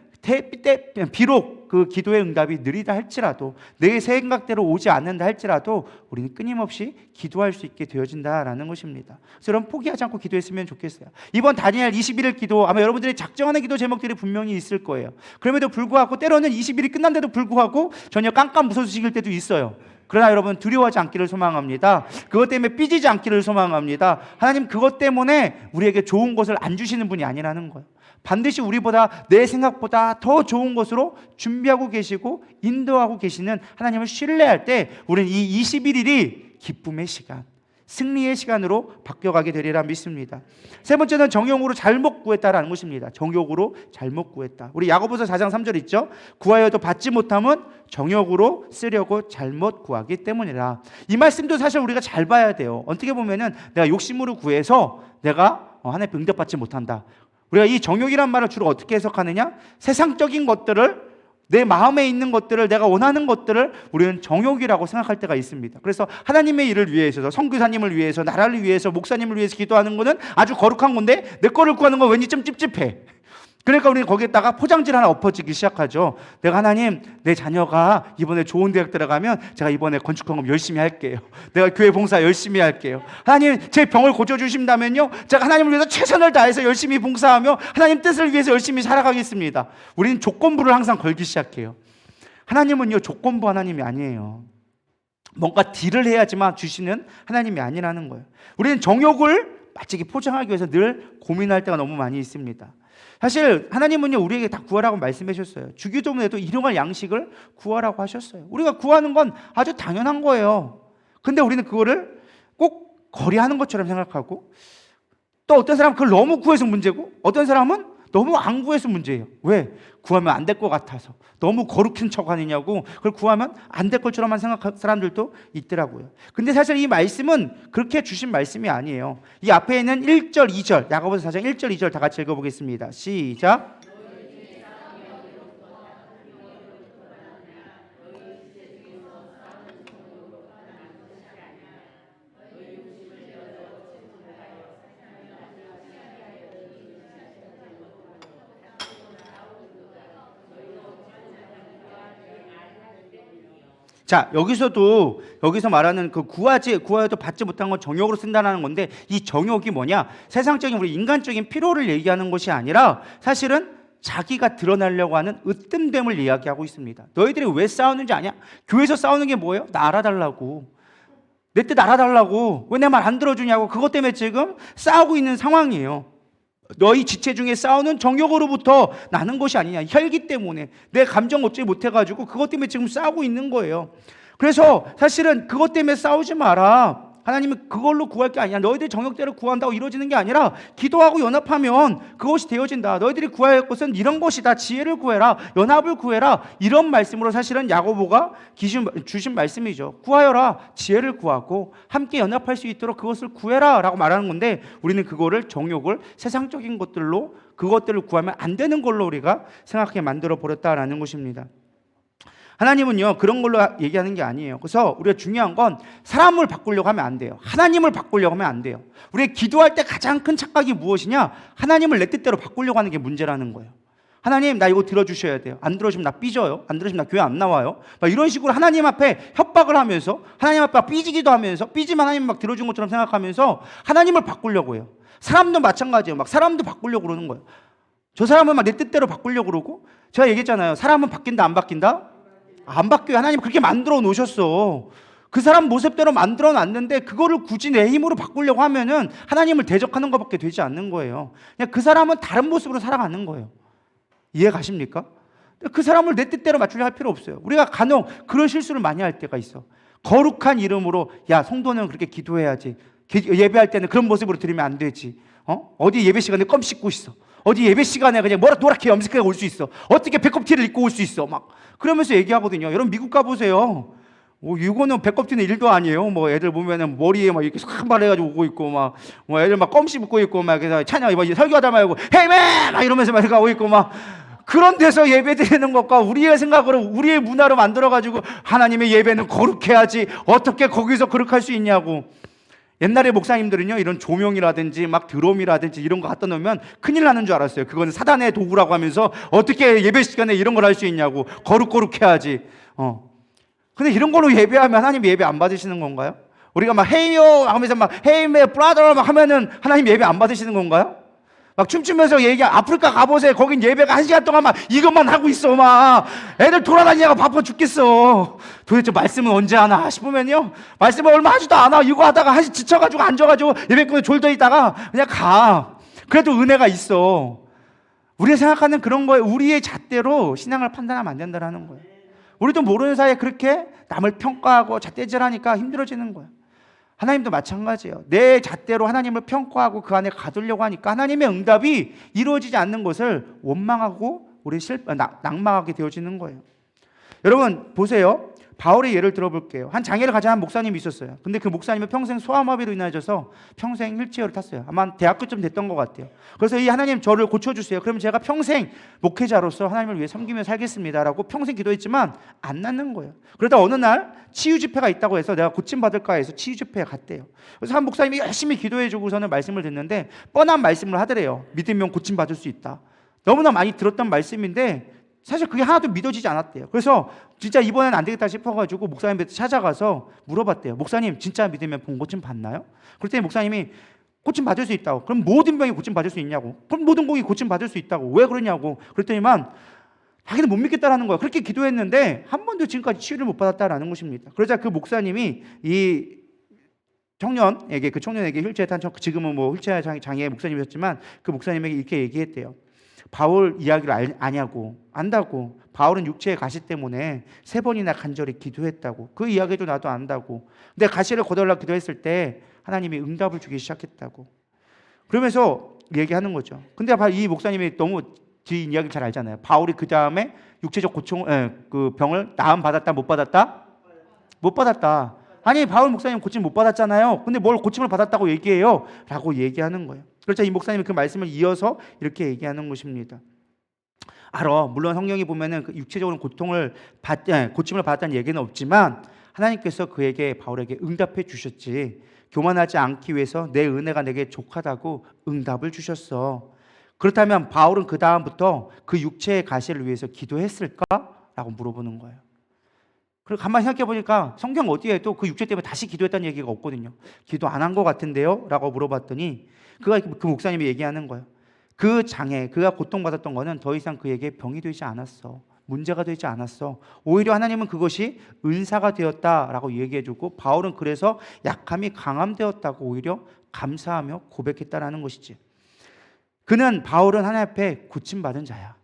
비록 그 기도의 응답이 느리다 할지라도 내 생각대로 오지 않는다 할지라도 우리는 끊임없이 기도할 수 있게 되어진다라는 것입니다. 그래서 여러분 포기하지 않고 기도했으면 좋겠어요. 이번 다니엘 21일 기도 아마 여러분들이 작정하는 기도 제목들이 분명히 있을 거예요. 그럼에도 불구하고 때로는 20일이 끝난데도 불구하고 전혀 깜깜무소식일 때도 있어요. 그러나 여러분 두려워하지 않기를 소망합니다. 그것 때문에 삐지지 않기를 소망합니다. 하나님 그것 때문에 우리에게 좋은 것을 안 주시는 분이 아니라는 거예요. 반드시 우리보다 내 생각보다 더 좋은 것으로 준비하고 계시고 인도하고 계시는 하나님을 신뢰할 때 우리는 이 21일이 기쁨의 시간, 승리의 시간으로 바뀌어가게 되리라 믿습니다. 세 번째는 정욕으로 잘못 구했다라는 것입니다. 정욕으로 잘못 구했다. 우리 야고보서 4장 3절 있죠. 구하여도 받지 못함은 정욕으로 쓰려고 잘못 구하기 때문이라. 이 말씀도 사실 우리가 잘 봐야 돼요. 어떻게 보면은 내가 욕심으로 구해서 내가 하나님 응답받지 못한다. 우리가 이 정욕이란 말을 주로 어떻게 해석하느냐? 세상적인 것들을 내 마음에 있는 것들을 내가 원하는 것들을 우리는 정욕이라고 생각할 때가 있습니다. 그래서 하나님의 일을 위해서 선교사님을 위해서 나라를 위해서 목사님을 위해서 기도하는 것은 아주 거룩한 건데 내 거를 구하는 건 왠지 좀 찝찝해. 그러니까 우리는 거기에다가 포장지를 하나 엎어지기 시작하죠. 내가 하나님 내 자녀가 이번에 좋은 대학 들어가면 제가 이번에 건축헌금 열심히 할게요. 내가 교회 봉사 열심히 할게요. 하나님 제 병을 고쳐주신다면요 제가 하나님을 위해서 최선을 다해서 열심히 봉사하며 하나님 뜻을 위해서 열심히 살아가겠습니다. 우리는 조건부를 항상 걸기 시작해요. 하나님은요 조건부 하나님이 아니에요. 뭔가 딜을 해야지만 주시는 하나님이 아니라는 거예요. 우리는 정욕을 마치 포장하기 위해서 늘 고민할 때가 너무 많이 있습니다. 사실 하나님은요 우리에게 다 구하라고 말씀해 주셨어요. 주기도문에도 일용할 양식을 구하라고 하셨어요. 우리가 구하는 건 아주 당연한 거예요. 근데 우리는 그거를 꼭 거리하는 것처럼 생각하고 또 어떤 사람은 그걸 너무 구해서 문제고 어떤 사람은 너무 안 구해서 문제예요. 왜? 구하면 안 될 것 같아서 너무 거룩한 척 아니냐고 그걸 구하면 안 될 것처럼만 생각하는 사람들도 있더라고요. 근데 사실 이 말씀은 그렇게 주신 말씀이 아니에요. 이 앞에 있는 1절 2절 야고보서 4장 1절 2절 다 같이 읽어보겠습니다. 시작. 자, 여기서 말하는 그 구하여도 받지 못한 건 정욕으로 쓴다는 건데, 이 정욕이 뭐냐? 세상적인 우리 인간적인 필요를 얘기하는 것이 아니라 사실은 자기가 드러나려고 하는 으뜸됨을 이야기하고 있습니다. 너희들이 왜 싸우는지 아냐? 교회에서 싸우는 게 뭐예요? 나 알아달라고. 내 뜻 알아달라고. 왜 내 말 안 들어주냐고. 그것 때문에 지금 싸우고 있는 상황이에요. 너희 지체 중에 싸우는 정욕으로부터 나는 것이 아니냐. 혈기 때문에 내 감정 얻지 못해가지고 그것 때문에 지금 싸우고 있는 거예요. 그래서 사실은 그것 때문에 싸우지 마라. 하나님은 그걸로 구할 게 아니야. 너희들이 정욕대로 구한다고 이루어지는 게 아니라 기도하고 연합하면 그것이 되어진다. 너희들이 구해야 할 것은 이런 것이다. 지혜를 구해라. 연합을 구해라. 이런 말씀으로 사실은 야고보가 주신 말씀이죠. 구하여라. 지혜를 구하고 함께 연합할 수 있도록 그것을 구해라 라고 말하는 건데, 우리는 그거를 정욕을 세상적인 것들로 그것들을 구하면 안 되는 걸로 우리가 생각하게 만들어 버렸다라는 것입니다. 하나님은요, 그런 걸로 얘기하는 게 아니에요. 그래서 우리가 중요한 건 사람을 바꾸려고 하면 안 돼요. 하나님을 바꾸려고 하면 안 돼요. 우리가 기도할 때 가장 큰 착각이 무엇이냐? 하나님을 내 뜻대로 바꾸려고 하는 게 문제라는 거예요. 하나님, 나 이거 들어주셔야 돼요. 안 들어주면 나 삐져요. 안 들어주면 나 교회 안 나와요. 막 이런 식으로 하나님 앞에 협박을 하면서, 하나님 앞에 삐지기도 하면서, 삐지면 하나님 막 들어준 것처럼 생각하면서 하나님을 바꾸려고 해요. 사람도 마찬가지예요. 막 사람도 바꾸려고 그러는 거예요. 저 사람은 막 내 뜻대로 바꾸려고 그러고, 제가 얘기했잖아요. 사람은 바뀐다, 안 바뀐다? 안 바뀌어요. 하나님 그렇게 만들어 놓으셨어. 그 사람 모습대로 만들어 놨는데 그거를 굳이 내 힘으로 바꾸려고 하면은 하나님을 대적하는 것밖에 되지 않는 거예요. 그냥 그 사람은 다른 모습으로 살아가는 거예요. 이해 가십니까? 그 사람을 내 뜻대로 맞추려 할 필요 없어요. 우리가 간혹 그런 실수를 많이 할 때가 있어. 거룩한 이름으로, 야, 성도는 그렇게 기도해야지. 예배할 때는 그런 모습으로 드리면 안 되지. 어디 예배 시간에 껌 씹고 있어. 어디 예배 시간에 그냥 노랗게 염색하고 올 수 있어. 어떻게 배꼽티를 입고 올 수 있어. 막 그러면서 얘기하거든요. 여러분 미국 가보세요. 이거는 배꼽티는 일도 아니에요. 뭐 애들 보면은 머리에 막 이렇게 산발해가지고 오고 있고 막 애들 막 껌 씹고 있고 막 그래서 찬양 막 설교하다 말고 헤이맨 막 이러면서 막 이렇게 하고 있고 막 그런 데서 예배 드리는 것과 우리의 생각으로 우리의 문화로 만들어가지고 하나님의 예배는 거룩해야지 어떻게 거기서 거룩할 수 있냐고. 옛날에 목사님들은요, 이런 조명이라든지 막 드럼이라든지 이런 거 갖다 놓으면 큰일 나는 줄 알았어요. 그거는 사단의 도구라고 하면서 어떻게 예배 시간에 이런 걸 할 수 있냐고. 거룩해야지. 근데 이런 걸로 예배하면 하나님 예배 안 받으시는 건가요? 우리가 막 헤이요 하면서 막 헤이메 브라더 막 하면은 하나님 예배 안 받으시는 건가요? 막 춤추면서 아프리카 가보세요. 거긴 예배가 1시간 동안 막 이것만 하고 있어. 막 애들 돌아다니냐고 바빠 죽겠어. 도대체 말씀은 언제 하나 싶으면요, 말씀을 얼마 하지도 않아. 이거 하다가 한시 지쳐가지고 앉아가지고 예배 끝에 졸더 있다가 그냥 가. 그래도 은혜가 있어. 우리가 생각하는 그런 거에 우리의 잣대로 신앙을 판단하면 안 된다는 거예요. 우리도 모르는 사이에 그렇게 남을 평가하고 잣대질하니까 힘들어지는 거예요. 하나님도 마찬가지예요. 내 잣대로 하나님을 평가하고 그 안에 가두려고 하니까 하나님의 응답이 이루어지지 않는 것을 원망하고 낭망하게 되어지는 거예요. 여러분 보세요. 바울의 예를 들어볼게요. 한 장애를 가진 한 목사님이 있었어요. 근데 그 목사님은 평생 소아마비로 인해져서 평생 휠체어를 탔어요. 아마 대학교쯤 됐던 것 같아요. 그래서 이 하나님 저를 고쳐주세요. 그러면 제가 평생 목회자로서 하나님을 위해 섬기며 살겠습니다라고 평생 기도했지만 안 낫는 거예요. 그러다 어느 날 치유 집회가 있다고 해서 내가 고침받을까 해서 치유 집회에 갔대요. 그래서 한 목사님이 열심히 기도해주고서는 말씀을 듣는데 뻔한 말씀을 하더래요. 믿으면 고침받을 수 있다. 너무나 많이 들었던 말씀인데 사실 그게 하나도 믿어지지 않았대요. 그래서 진짜 이번엔 안 되겠다 싶어가지고 목사님한테 찾아가서 물어봤대요. 목사님 진짜 믿으면 본 고침 받나요? 그랬더니 목사님이 고침 받을 수 있다고. 그럼 모든 병이 고침 받을 수 있냐고. 그럼 모든 병이 고침 받을 수 있다고. 왜 그러냐고. 그랬더니만 자기는 못 믿겠다라는 거예요. 그렇게 기도했는데 한 번도 지금까지 치유를 못 받았다라는 것입니다. 그러자 그 목사님이 이 청년에게 휠체어 탄 지금은 뭐 휠체어 장애 목사님이었지만 그 목사님에게 이렇게 얘기했대요. 바울 이야기를 아냐고. 안다고. 바울은 육체의 가시 때문에 3번이나 간절히 기도했다고. 그 이야기도 나도 안다고. 근데 가시를 거덜라 기도했을 때 하나님이 응답을 주기 시작했다고. 그러면서 얘기하는 거죠. 근데 이 목사님이 너무 뒤 이야기를 잘 알잖아요. 바울이 그 다음에 육체적 그 병을 나음 받았다 못 받았다? 못 받았다. 아니 바울 목사님 고침 못 받았잖아요. 근데 뭘 고침을 받았다고 얘기해요? 라고 얘기하는 거예요. 그렇죠. 이 목사님이 그 말씀을 이어서 이렇게 얘기하는 것입니다. 물론 성경에 보면은 그 육체적으로 고침을 받았다는 얘기는 없지만 하나님께서 바울에게 응답해 주셨지. 교만하지 않기 위해서 내 은혜가 내게 족하다고 응답을 주셨어. 그렇다면 바울은 그 다음부터 그 육체의 가시를 위해서 기도했을까? 라고 물어보는 거예요. 그리고 가만히 생각해 보니까 성경 어디에도 그 육체 때문에 다시 기도했다는 얘기가 없거든요. 기도 안 한 것 같은데요? 라고 물어봤더니 그 목사님이 얘기하는 거예요. 그 장애, 그가 고통받았던 거는 더 이상 그에게 병이 되지 않았어. 문제가 되지 않았어. 오히려 하나님은 그것이 은사가 되었다라고 얘기해주고, 바울은 그래서 약함이 강함되었다고 오히려 감사하며 고백했다라는 것이지. 바울은 하나님 앞에 고침받은 자야.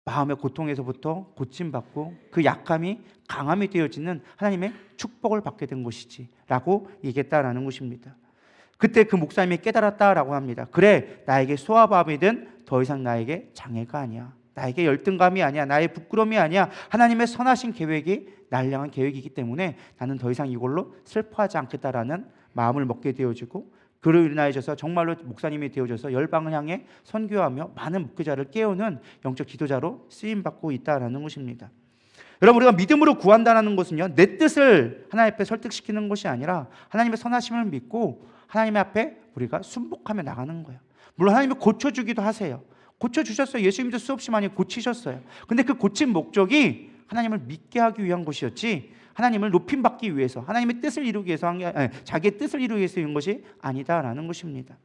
마음의 고통에서부터 고침받고 그 약함이 강함이 되어지는 하나님의 축복을 받게 된 것이지 라고 얘기했다라는 것입니다. 그때 그 목사님이 깨달았다라고 합니다. 그래, 나에게 소아마비든 더 이상 나에게 장애가 아니야. 나에게 열등감이 아니야. 나의 부끄러움이 아니야. 하나님의 선하신 계획이 날 향한 계획이기 때문에 나는 더 이상 이걸로 슬퍼하지 않겠다라는 마음을 먹게 되어지고, 그로 인하여서 정말로 목사님이 되어져서 열방을 향해 선교하며 많은 목회자를 깨우는 영적 지도자로 쓰임받고 있다는 것입니다. 여러분, 우리가 믿음으로 구한다는 것은요, 내 뜻을 하나님 앞에 설득시키는 것이 아니라 하나님의 선하심을 믿고 하나님 앞에 우리가 순복하며 나가는 거예요. 물론 하나님이 고쳐주기도 하세요. 고쳐주셨어요. 예수님도 수없이 많이 고치셨어요. 근데 그 고친 목적이 하나님을 믿게 하기 위한 것이었지, 하나님을 높임받기 위해서, 하나님의 뜻을 이루기 위해서, 자기의 뜻을 이루기 위해서 있는 것이 아니다라는 것입니다.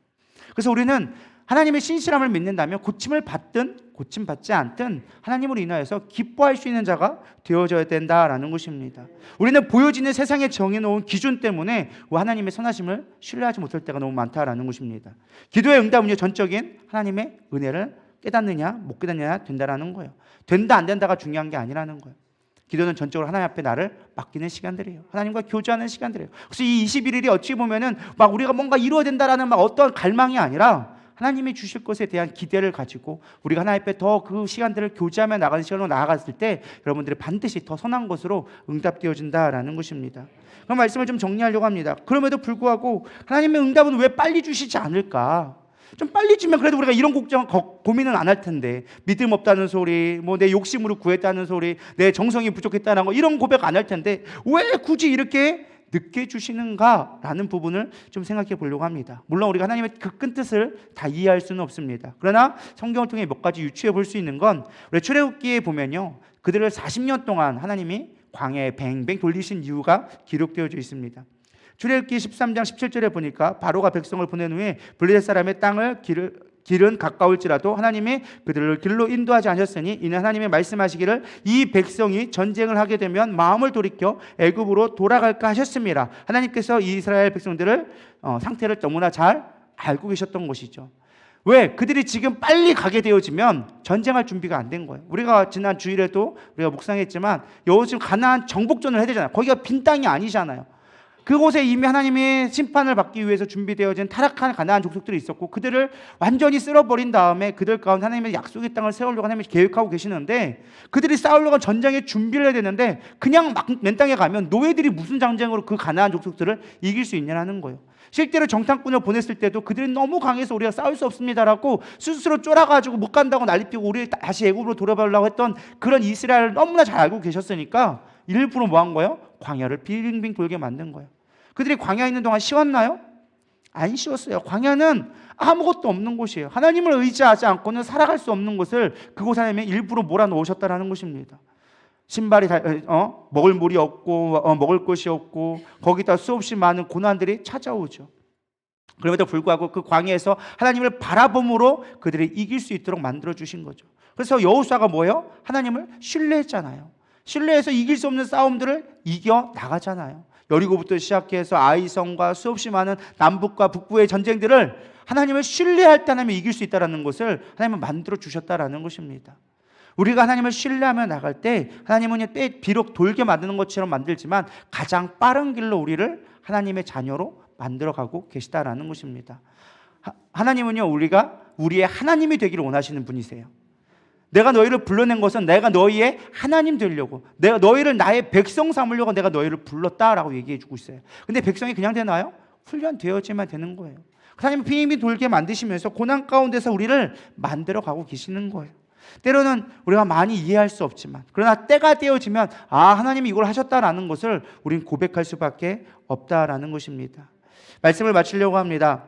그래서 우리는 하나님의 신실함을 믿는다면 고침을 받든 고침받지 않든 하나님으로 인하여서 기뻐할 수 있는 자가 되어져야 된다라는 것입니다. 우리는 보여지는 세상에 정해놓은 기준 때문에 하나님의 선하심을 신뢰하지 못할 때가 너무 많다라는 것입니다. 기도의 응답은요, 전적인 하나님의 은혜를 깨닫느냐 못 깨닫느냐 된다라는 거예요. 된다 안 된다가 중요한 게 아니라는 거예요. 기도는 전적으로 하나님 앞에 나를 맡기는 시간들이에요. 하나님과 교제하는 시간들이에요. 그래서 이 21일이 어찌 보면은 막 우리가 뭔가 이루어야 된다라는 막 어떤 갈망이 아니라 하나님이 주실 것에 대한 기대를 가지고 우리가 하나님 앞에 더 그 시간들을 교제하며 나가는 시간으로 나아갔을 때 여러분들이 반드시 더 선한 것으로 응답되어진다라는 것입니다. 그럼 말씀을 좀 정리하려고 합니다. 그럼에도 불구하고 하나님의 응답은 왜 빨리 주시지 않을까? 좀 빨리 주면 그래도 우리가 이런 고민은 안 할 텐데, 믿음 없다는 소리, 뭐 내 욕심으로 구했다는 소리, 내 정성이 부족했다는 거, 이런 고백 안 할 텐데 왜 굳이 이렇게 늦게 주시는가라는 부분을 좀 생각해 보려고 합니다. 물론 우리가 하나님의 그 큰 뜻을 다 이해할 수는 없습니다. 그러나 성경을 통해 몇 가지 유추해 볼 수 있는 건, 우리 출애굽기에 보면요, 그들을 40년 동안 하나님이 광야에 뱅뱅 돌리신 이유가 기록되어 있습니다. 출애굽기 13장 17절에 보니까 바로가 백성을 보낸 후에 블레셋 사람의 땅을 길은 가까울지라도 하나님이 그들을 길로 인도하지 않으셨으니 이는 하나님이 말씀하시기를 이 백성이 전쟁을 하게 되면 마음을 돌이켜 애굽으로 돌아갈까 하셨습니다. 하나님께서 이스라엘 백성들을 상태를 너무나 잘 알고 계셨던 것이죠. 왜? 그들이 지금 빨리 가게 되어지면 전쟁할 준비가 안 된 거예요. 우리가 지난 주일에도 우리가 묵상했지만 지금 가나안 정복전을 해야 되잖아요. 거기가 빈 땅이 아니잖아요. 그곳에 이미 하나님의 심판을 받기 위해서 준비되어진 타락한 가나안 족속들이 있었고, 그들을 완전히 쓸어버린 다음에 그들 가운데 하나님의 약속의 땅을 세우려고 하나님이 계획하고 계시는데, 그들이 싸우려고 전쟁에 준비를 해야 되는데 그냥 막 맨 땅에 가면 노예들이 무슨 전쟁으로 그 가나안 족속들을 이길 수 있냐는 거예요. 실제로 정탐꾼을 보냈을 때도 그들이 너무 강해서 우리가 싸울 수 없습니다라고 스스로 쫄아가지고 못 간다고 난리피고 우리 다시 애굽으로 돌아가려고 했던 그런 이스라엘을 너무나 잘 알고 계셨으니까 일부러 뭐 한 거예요? 광야를 빙빙 돌게 만든 거예요. 그들이 광야에 있는 동안 쉬웠나요? 안 쉬웠어요. 광야는 아무것도 없는 곳이에요. 하나님을 의지하지 않고는 살아갈 수 없는 곳을 그곳 하나님이 일부러 몰아넣으셨다는 것입니다. 신발이 먹을 물이 없고 먹을 것이 없고 거기다 수없이 많은 고난들이 찾아오죠. 그럼에도 불구하고 그 광야에서 하나님을 바라봄으로 그들이 이길 수 있도록 만들어 주신 거죠. 그래서 여호수아가 뭐예요? 하나님을 신뢰했잖아요. 신뢰해서 이길 수 없는 싸움들을 이겨 나가잖아요. 여리고부터 시작해서 아이성과 수없이 많은 남북과 북부의 전쟁들을 하나님을 신뢰할 때 하나님이 이길 수 있다는 것을 하나님은 만들어 주셨다라는 것입니다. 우리가 하나님을 신뢰하며 나갈 때 하나님은 비록 돌게 만드는 것처럼 만들지만 가장 빠른 길로 우리를 하나님의 자녀로 만들어가고 계시다라는 것입니다. 하나님은요, 우리가 우리의 하나님이 되기를 원하시는 분이세요. 내가 너희를 불러낸 것은 내가 너희의 하나님 되려고, 내가 너희를 나의 백성 삼으려고 내가 너희를 불렀다라고 얘기해 주고 있어요. 근데 백성이 그냥 되나요? 훈련되어야지만 되는 거예요. 하나님은 빙빙 돌게 만드시면서 고난 가운데서 우리를 만들어 가고 계시는 거예요. 때로는 우리가 많이 이해할 수 없지만, 그러나 때가 되어지면 하나님이 이걸 하셨다라는 것을 우리는 고백할 수밖에 없다라는 것입니다. 말씀을 마치려고 합니다.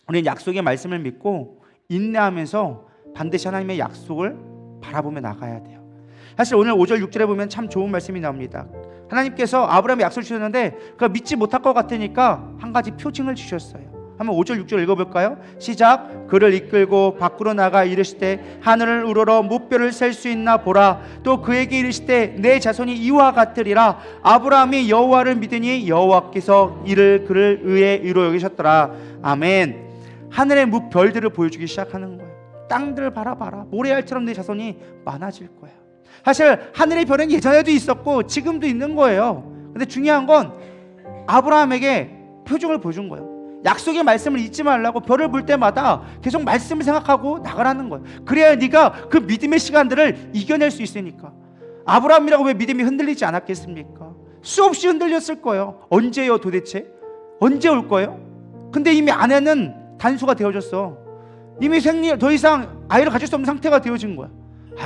우리는 약속의 말씀을 믿고 인내하면서 반드시 하나님의 약속을 바라보며 나가야 돼요. 사실 오늘 5절 6절에 보면 참 좋은 말씀이 나옵니다. 하나님께서 아브라함에 약속을 주셨는데 그걸 믿지 못할 것 같으니까 한 가지 표징을 주셨어요. 한번 5절 6절 읽어볼까요? 시작. 그를 이끌고 밖으로 나가 이르시되 하늘을 우러러 무뼈를 셀 수 있나 보라. 또 그에게 이르시되 내 자손이 이와 같으리라. 아브라함이 여호와를 믿으니 여호와께서 이를 그를 의에 이로 여기셨더라. 아멘. 하늘의 무별들을 보여주기 시작하는 거예요. 땅들을 바라봐라. 모래알처럼 내 자손이 많아질 거야. 사실 하늘의 별은 예전에도 있었고 지금도 있는 거예요. 근데 중요한 건 아브라함에게 표징을 보여준 거예요. 약속의 말씀을 잊지 말라고 별을 볼 때마다 계속 말씀을 생각하고 나가라는 거예요. 그래야 네가 그 믿음의 시간들을 이겨낼 수 있으니까. 아브라함이라고 왜 믿음이 흔들리지 않았겠습니까? 수없이 흔들렸을 거예요. 언제요 도대체? 언제 올 거예요? 근데 이미 아내는 단수가 되어졌어. 이미 더 이상 아이를 가질 수 없는 상태가 되어진 거야.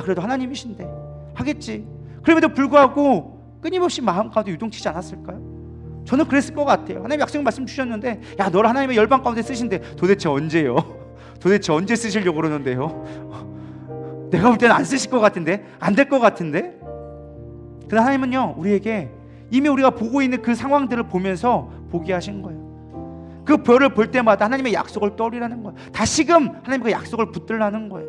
그래도 하나님이신데 하겠지. 그럼에도 불구하고 끊임없이 마음 가운데 유동치지 않았을까요? 저는 그랬을 것 같아요. 하나님 약속 말씀 주셨는데 야 너를 하나님의 열방 가운데 쓰신데 도대체 언제요? 도대체 언제 쓰시려고 그러는데요? 내가 볼 때는 안 쓰실 것 같은데, 안 될 것 같은데. 그러나 하나님은요 우리에게 이미 우리가 보고 있는 그 상황들을 보면서 보게 하신 거예요. 그 별을 볼 때마다 하나님의 약속을 떠올리라는 거예요. 다시금 하나님의 그 약속을 붙들라는 거예요.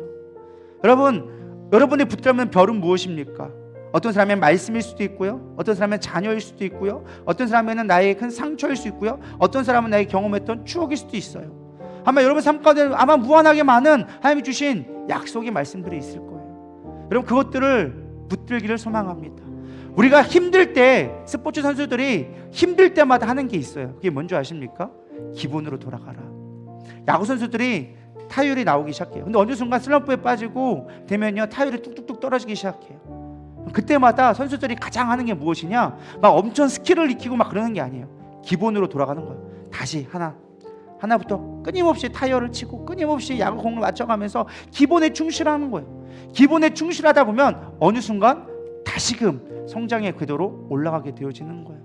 여러분이 붙들면 별은 무엇입니까? 어떤 사람은 말씀일 수도 있고요, 어떤 사람은 자녀일 수도 있고요, 어떤 사람은 나의 큰 상처일 수 있고요, 어떤 사람은 나의 경험했던 추억일 수도 있어요. 아마 여러분 삶 가운데 아마 무한하게 많은 하나님이 주신 약속의 말씀들이 있을 거예요. 여러분 그것들을 붙들기를 소망합니다. 우리가 힘들 때 스포츠 선수들이 힘들 때마다 하는 게 있어요. 그게 뭔지 아십니까? 기본으로 돌아가라. 야구 선수들이 타율이 나오기 시작해요. 근데 어느 순간 슬럼프에 빠지고 되면요 타율이 뚝뚝뚝 떨어지기 시작해요. 그때마다 선수들이 가장 하는 게 무엇이냐? 막 엄청 스킬을 익히고 막 그러는 게 아니에요. 기본으로 돌아가는 거예요. 다시 하나부터 끊임없이 타이어를 치고 끊임없이 야구공을 맞춰가면서 기본에 충실하는 거예요. 기본에 충실하다 보면 어느 순간 다시금 성장의 궤도로 올라가게 되어지는 거예요.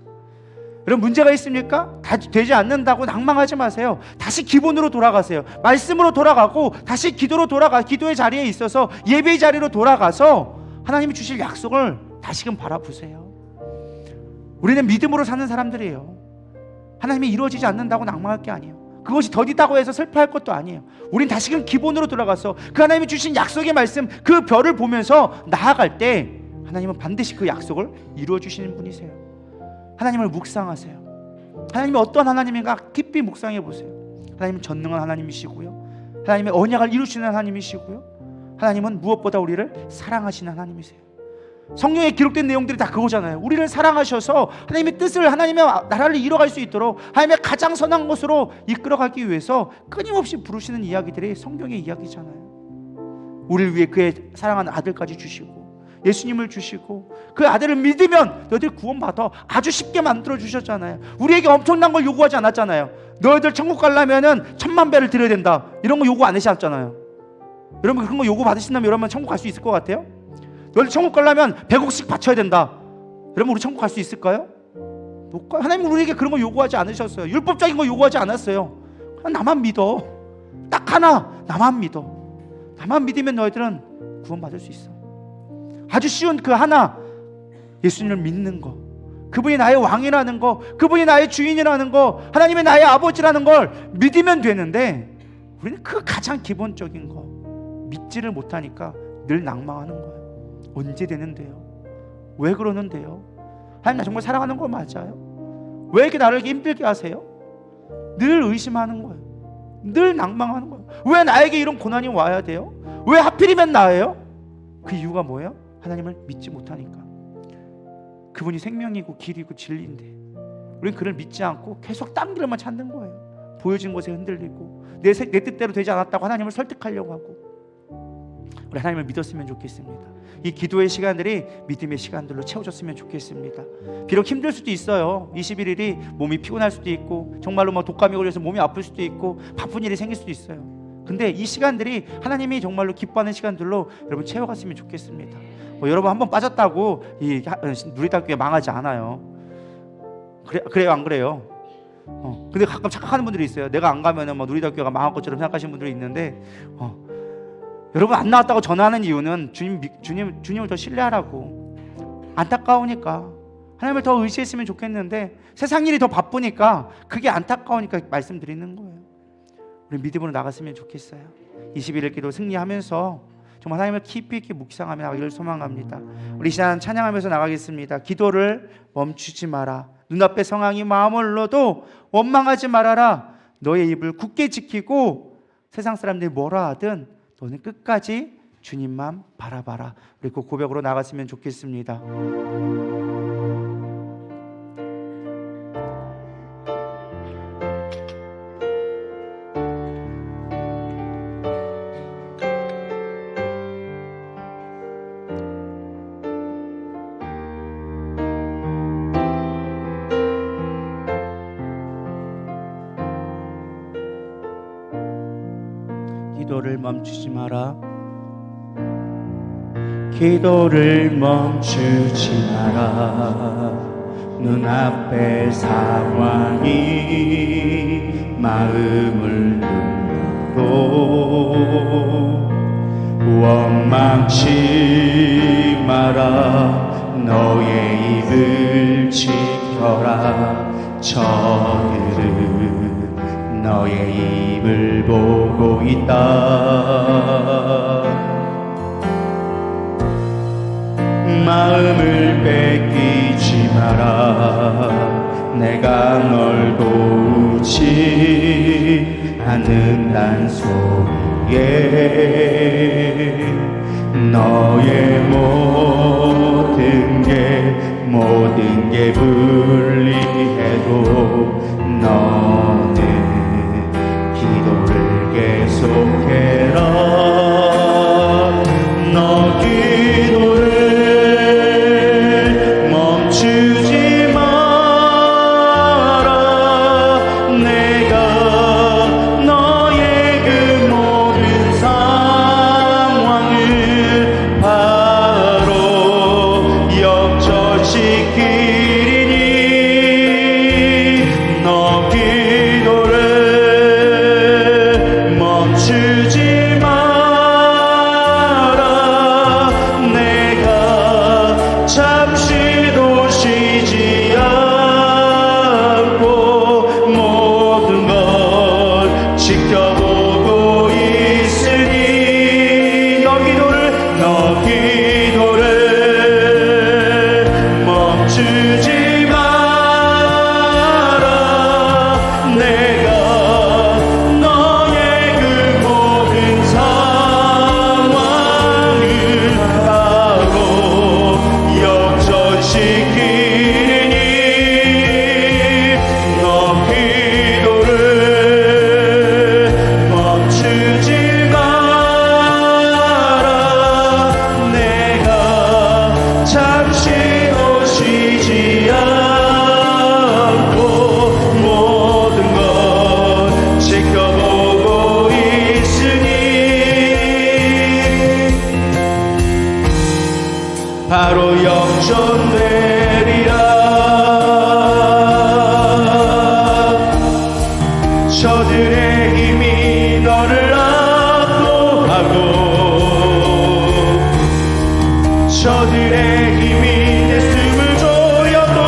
여러분 문제가 있습니까? 다 되지 않는다고 낭망하지 마세요. 다시 기본으로 돌아가세요. 말씀으로 돌아가고 다시 기도의 자리에 있어서 예배의 자리로 돌아가서 하나님이 주실 약속을 다시금 바라보세요. 우리는 믿음으로 사는 사람들이에요. 하나님이 이루어지지 않는다고 낭망할 게 아니에요. 그것이 더디다고 해서 슬퍼할 것도 아니에요. 우린 다시금 기본으로 돌아가서 그 하나님이 주신 약속의 말씀 그 별을 보면서 나아갈 때 하나님은 반드시 그 약속을 이루어 주시는 분이세요. 하나님을 묵상하세요. 하나님이 어떤 하나님인가 깊이 묵상해 보세요. 하나님은 전능한 하나님이시고요, 하나님의 언약을 이루시는 하나님이시고요, 하나님은 무엇보다 우리를 사랑하시는 하나님이세요. 성경에 기록된 내용들이 다 그거잖아요. 우리를 사랑하셔서 하나님의 뜻을, 하나님의 나라를 이뤄갈 수 있도록 하나님의 가장 선한 것으로 이끌어가기 위해서 끊임없이 부르시는 이야기들이 성경의 이야기잖아요. 우리를 위해 그의 사랑하는 아들까지 주시고 예수님을 주시고 그 아들을 믿으면 너희들 구원받아 아주 쉽게 만들어 주셨잖아요. 우리에게 엄청난 걸 요구하지 않았잖아요. 너희들 천국 가려면은 10,000,000배를 드려야 된다 이런 거 요구 안 하셨잖아요. 여러분 그런 거 요구 받으신다면 여러분 천국 갈 수 있을 것 같아요? 너희들 천국 가려면 100억씩 바쳐야 된다. 여러분 우리 천국 갈 수 있을까요? 못 가요. 하나님은 우리에게 그런 거 요구하지 않으셨어요. 율법적인 거 요구하지 않았어요. 그냥 나만 믿어. 딱 하나, 나만 믿어. 나만 믿으면 너희들은 구원받을 수 있어. 아주 쉬운 그 하나, 예수님을 믿는 거, 그분이 나의 왕이라는 거, 그분이 나의 주인이라는 거, 하나님이 나의 아버지라는 걸 믿으면 되는데 우리는 그 가장 기본적인 거 믿지를 못하니까 늘 낭망하는 거예요. 언제 되는데요? 왜 그러는데요? 하나님 나 정말 사랑하는 거 맞아요? 왜 이렇게 나를 힘들게 하세요? 늘 의심하는 거예요. 늘 낭망하는 거예요. 왜 나에게 이런 고난이 와야 돼요? 왜 하필이면 나예요? 그 이유가 뭐예요? 하나님을 믿지 못하니까. 그분이 생명이고 길이고 진리인데 우리는 그를 믿지 않고 계속 딴 길만 찾는 거예요. 보여진 것에 흔들리고 내 뜻대로 되지 않았다고 하나님을 설득하려고 하고. 우리 하나님을 믿었으면 좋겠습니다. 이 기도의 시간들이 믿음의 시간들로 채워졌으면 좋겠습니다. 비록 힘들 수도 있어요. 21일이 몸이 피곤할 수도 있고 정말로 뭐 독감이 걸려서 몸이 아플 수도 있고 바쁜 일이 생길 수도 있어요. 근데 이 시간들이 하나님이 정말로 기뻐하는 시간들로 여러분 채워갔으면 좋겠습니다. 여러분 한번 빠졌다고 이 누리담교회 망하지 않아요. 그래요 안 그래요? 근데 가끔 착각하는 분들이 있어요. 내가 안 가면은 뭐 누리담교회가 망할 것처럼 생각하시는 분들이 있는데 여러분 안 나왔다고 전하는 이유는 주님을 더 신뢰하라고. 안타까우니까. 하나님을 더 의지했으면 좋겠는데 세상 일이 더 바쁘니까 그게 안타까우니까 말씀드리는 거예요. 우리 믿음으로 나갔으면 좋겠어요. 21일 기도 승리하면서 정말 하나님을 깊이 있게 묵상하며 나가기를 소망합니다. 우리 시간 찬양하면서 나가겠습니다. 기도를 멈추지 마라. 눈앞에 상황이 마음을 눌러도 원망하지 말아라. 너의 입을 굳게 지키고 세상 사람들이 뭐라 하든 너는 끝까지 주님만 바라봐라. 우리 그 고백으로 나갔으면 좋겠습니다. 기도를 멈추지 마라. 기도를 멈추지 마라. 눈앞의 상황이 마음을 눌러도 원망치 마라. 너의 입을 지켜라. 저들은 너의 입을 보고 있다. 마음을 뺏기지 마라. 내가 널 도우지 않는단 소리에 너의 모든 게 불리해도 너는 기도를 계속해라. 너 기도를 멈추지 마라. 내가 너의 그 모든 상황을 바로 역전시키리니 너 기도를 멈추지 마라. 내가 잠시도 쉬지 않고 모든 걸 지켜보고 있으니 너 기도를 멈추지 마라. 내가 너의 그 모든 상황을 바로 역전시키니 너 기도를 멈추지 마라. 내가 잠시도 쉬지 않고 모든 걸 지켜보고 있으니 바로 역전되리라. 저들의 힘이 너를 압도하고 저들의 힘이 내 숨을 조여도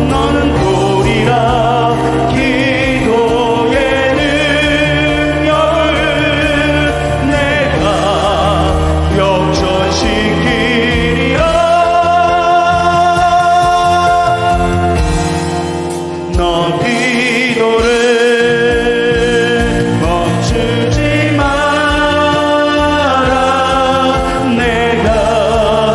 너는 보리라. 기도의 능력을 내가 역전시키리라. 너 기도를 멈추지 마라. 내가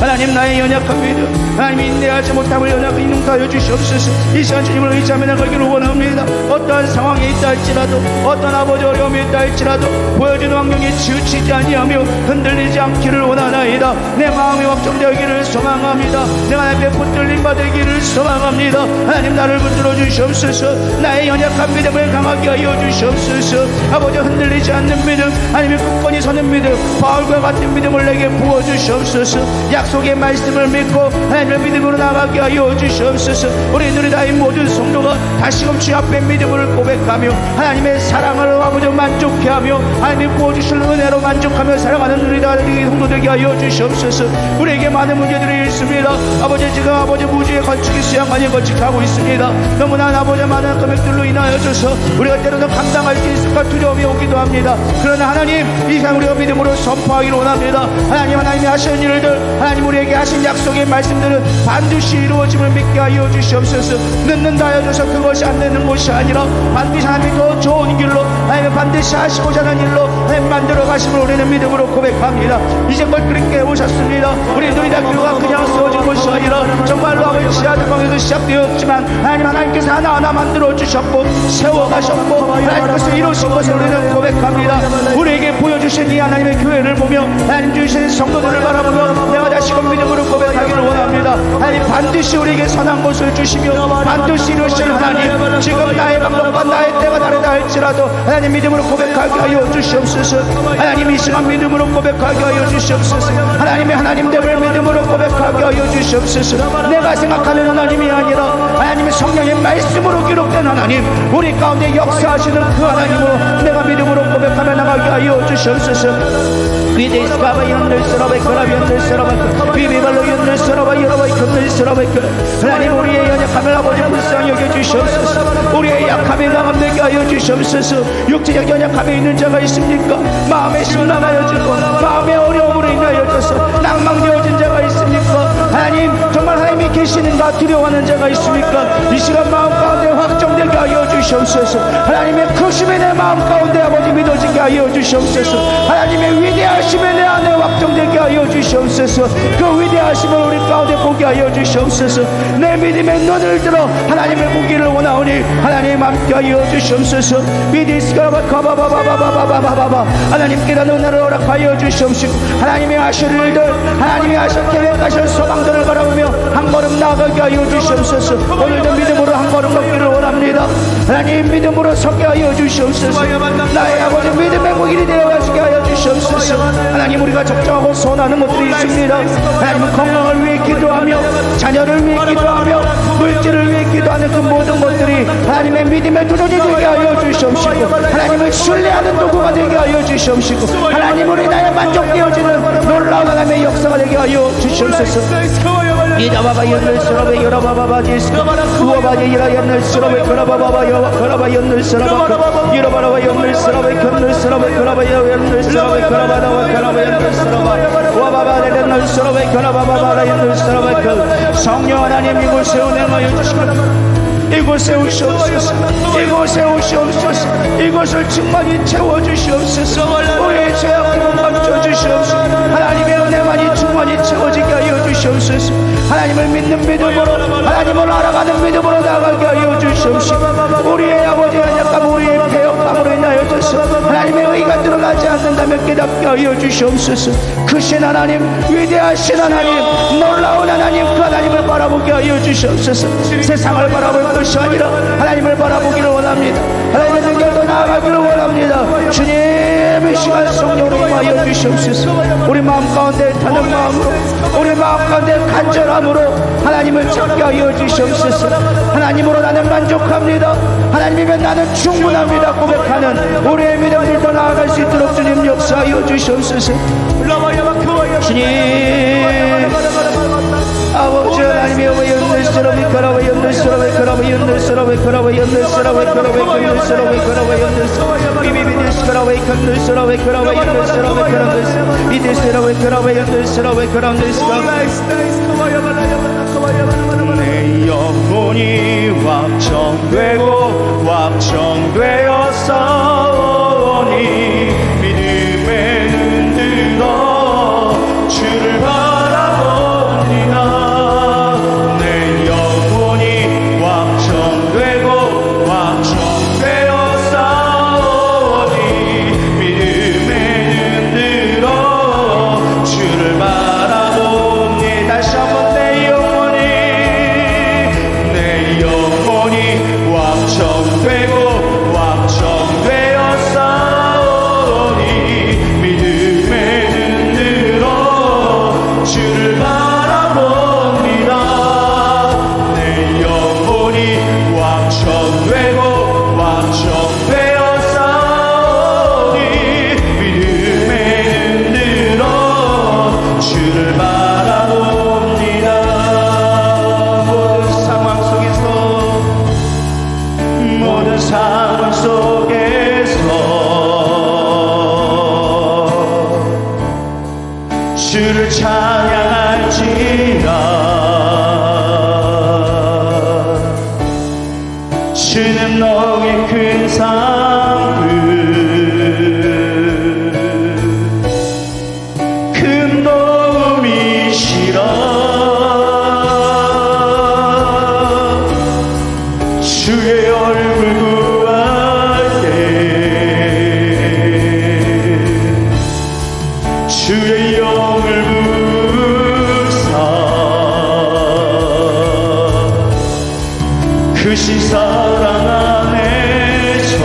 하나님 나의 연약한 믿음 하나님 인내하지 못함을 연약히 능가하여 주시옵소서. 이 시간 주님을 의지하며 나가기를 원합니다. 어떠한 상황에 있다 할지라도 어떤 아버지 어려움이 있다 할지라도 보여주는 환경에 치우치지 아니하며 흔들리지 않기를 원하나이다. 내 마음이 확정되기를 소망합니다. 내가 하나님의 붙들림 받기를 소망합니다. 하나님 나를 붙들어 주시옵소서. 나의 연약한 믿음을 강하게 하여 주시옵소서. 아버지 흔들리지 않는 믿음 하나님의 굳건히 서는 믿음 바울과 같은 믿음을 내게 부어주시옵소서. 약속의 말씀을 믿고 하나님의 믿음으로 나가게 하여 주시옵소서. 우리 누리다의 모든 성도가 다시금 주 앞에 믿음을 고백하며 하나님의 사랑을 아버지 만족해 하며 하나님이 부어주실 은혜로 만족하며 살아가는 누리다의 성도되게 하여 주시옵소서. 우리에게 많은 문제들이 있습니다. 아버지 지금 아버지 무지의 건축이 수양관이 건축하고 있습니다. 너무나 아버지 많은 금액들로 인하여줘서 우리가 때로는 감당할 수 있을까 두려움이 오기도 합니다. 그러나 하나님 이 시간 우리가 믿음으로 선포하기를 원합니다. 하나님이 하시는 일들 하나님 우리에게 하신 약속의 말씀들은 반드시 이루어짐을 믿게 하여 주시옵소서. 늦는다 하여줘서 그것이 안 되는 것이 아니라 반드시 하나님이 더 좋은 길로 하나님 반드시 하시고자 하는 일로 하나님 만들어 가심을 우리는 믿음으로 고백합니다. 이제 것들이 깨우셨습니다. 우리 누리다 교회가 그냥 세워진 것이 아니라 정말로 아버지 아들방에서 시작되었지만 하나님께서 하나하나 만들어 주셨고 세워가셨고 하나님께서 이루신 것을 우리는 고백합니다. 우리에게 보여주신 이 하나님의 교회를 보며 하나님 주신 성도들을 바라보며 내가 다시금 믿음으로 고백하기를 원합니다. 하나님 반드시 우리에게 선한 것을 주시며 반드시 이루실 하나님 지금 나의 방법과 나의 때가 다르다 할지라도 하나님 믿음으로 고백하게 하여 주시옵소서. 하나님 이 시간 믿음으로 고백하게 하여 주시옵소서. 하나님의 하나님됨을 믿음으로 고백하게 하여 주시옵소서. 내가 생각하는 하나님이 아니라 하나님의 성령의 말씀으로 기록된 하나님 우리 가운데 역사하시는 그 하나님으로 내가 믿음으로 고백하며 나가게 하여 주시옵소서. 비데이스바바 연들스러바 그라비 연들스러바 비비발로 연들스러바 하나님 우리의 연약함을 아버지 불쌍히 여겨주시옵소서. 우리의 약함에 강함되게 하여 주시옵소서. 육체적 연약함에 있는 자가 있습니까? 마음에 심란하여지고 마음의 어려움으로 인하여져서 낭망되어진 자가 있습니까? 하나님 정말 하나님이 계시는가 두려워하는 자가 있습니까? 이 시간 마음 가운데 확정되게 하여 주시옵소서. 하나님의 크심에 내 마음 가운데 아버지 믿어지게 하여 주시옵소서. 하나님의 위대하심에 내 안에 확정되게 하여 주시옵소서. 그 위대하심을 우리 가운데 보게 하여 주시옵소서. 내 믿음의 눈을 들어 하나님의 보기를 원하오니 하나님 함께 하여 주시옵소서. 미디스가바 가바바바바바바바바바 하나님께서 은혜를 허락하여 주시옵시고 하나님이 하실 일들 하나님이 하실 계획하실 소망들을 바라보며 한 걸음 나아가게 하여 주시옵소서. 오늘도 믿음으로 한 걸음 걷기를 원합니다. 하나님 믿음으로 서게 하여 주시옵소서. 나의 아버지 믿음의 무기이 되어가시게 하여 주시옵소서. 하나님 우리가 적정하고 선하는 것들이 있습니다. 하나님 건강을 위해 기도하며 자녀를 위해 기도하며 물질을 위해 기도하는 그 모든 것들이 하나님의 믿음의 도전이 되게 하여 주시옵시고 하나님을 신뢰하는 도구가 되게 하여 주시옵시고 하나님 우리 나의 만족되어지는 놀라운 하나님의 역사가 되게 하여 주시옵소서. 이다바바 연늘스러베 여라바바바 디스카 우와바지 이라 연늘스러베 그라바바바 여와 그라바 연늘스러바 이라바라바 연늘스러베 견늘스러베 그라바 연늘스러베 그라바다와 그라바 연늘스러바 우와바바 연늘스러베 그라바바바 연늘스러베 그 성령 하나님 이곳에 운행하여 주시옵소서. 이곳에 오시옵소서. 이곳에 오시옵소서. 이곳을 충만히 채워주시옵소서. 우리의 죄악함을 감춰주시옵소서. 하나님의 은혜만이 충만히 채워지게 하여 주시옵소서. 하나님을 믿는 믿음으로 하나님을 알아가는 믿음으로 나가게 하여 주시옵소서. 우리의 아버지의 약감 우리의 배역감으로 인하여져서 하나님의 의가 드러나지 않는다면 깨닫게 하여 주시옵소서. 크신 하나님 위대하신 하나님 놀라운 하나님 그 하나님을 바라보게 하여 주시옵소서. 세상을 바라볼 것이 아니라 하나님을 바라보기를 원합니다. 하나님의 능력도 나아가기를 원합니다. 주님 이 시간 성령으로 임하여 주시옵소서. 우리 마음 가운데 타는 마음으로 우리 마음 가운데 간절함으로 하나님을 찾게 하여 주시옵소서. 하나님으로 나는 만족합니다. 하나님이면 나는 충분합니다 고백하는 우리의 믿음들도 나아갈 수 있도록 주님 역사하여 주시옵소서. 주님 아버지 하나님의 연늘스러비 그라바 연늘스러비 그라바 연늘스러비 그라바 연늘스러비 그라바 연늘스러비 그라바 연늘스러비 비비비디스 그라바 연늘스러비 그라바 연늘스러비 그라바 이디스러비 그라바 연늘스러비 그라바 내 영혼이 확정되고 확정되어 싸우니 믿음의 눈 들어 주를 주를 찬양할지라 주는 너의 큰 상급 큰 도움이시라 주의 얼굴 구할 때 주의 영을 크신 사랑 안에서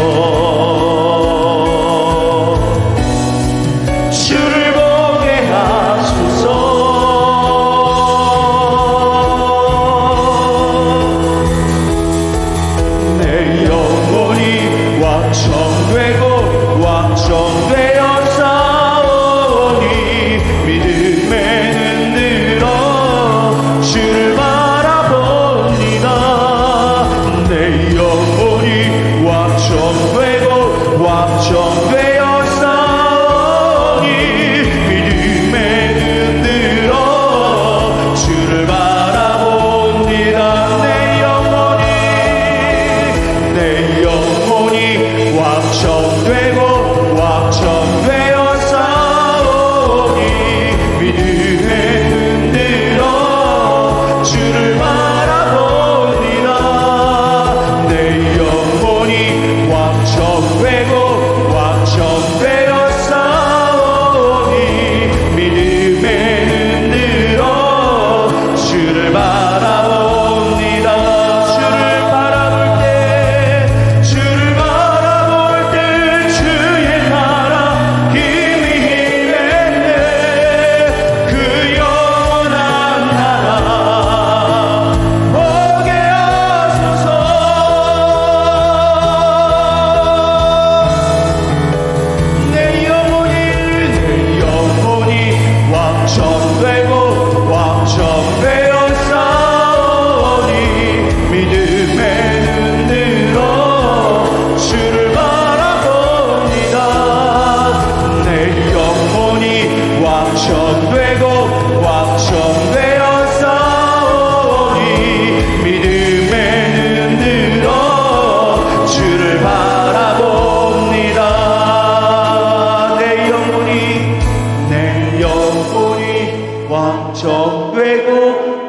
주를 보게 하소서. 내 영혼이 확정되고 확정되어 싸우니 믿음에 눈 들어 주를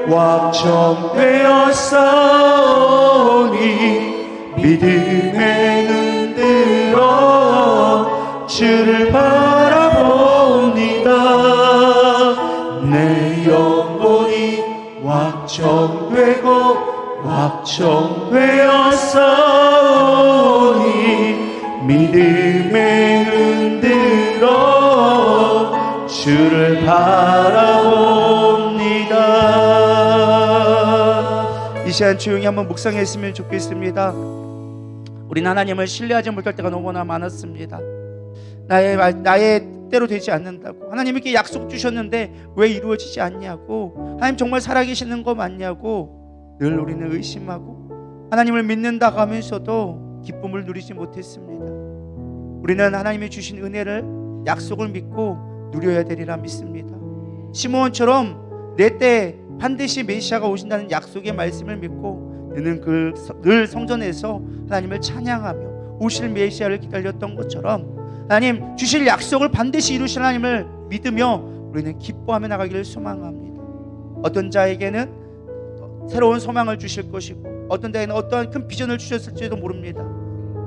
확정되었사오니 믿음의 눈 들어 주를 바라봅니다. 내 영혼이 확정되고 확정되었사오니 믿음의 눈 들어 주를 바라봅니다. 이 시간 조용히 한번 묵상했으면 좋겠습니다. 우리는 하나님을 신뢰하지 못할 때가 너무나 많았습니다. 나의 때로 되지 않는다고, 하나님께 약속 주셨는데 왜 이루어지지 않냐고, 하나님 정말 살아계시는 거 맞냐고 늘 우리는 의심하고 하나님을 믿는다고 하면서도 기쁨을 누리지 못했습니다. 우리는 하나님이 주신 은혜를, 약속을 믿고 누려야 되리라 믿습니다. 시므온처럼 내 때 반드시 메시아가 오신다는 약속의 말씀을 믿고 너는 늘 성전에서 하나님을 찬양하며 오실 메시아를 기다렸던 것처럼 하나님 주실 약속을 반드시 이루실 하나님을 믿으며 우리는 기뻐하며 나가기를 소망합니다. 어떤 자에게는 새로운 소망을 주실 것이고 어떤 자에게는 어떠한 큰 비전을 주셨을지도 모릅니다.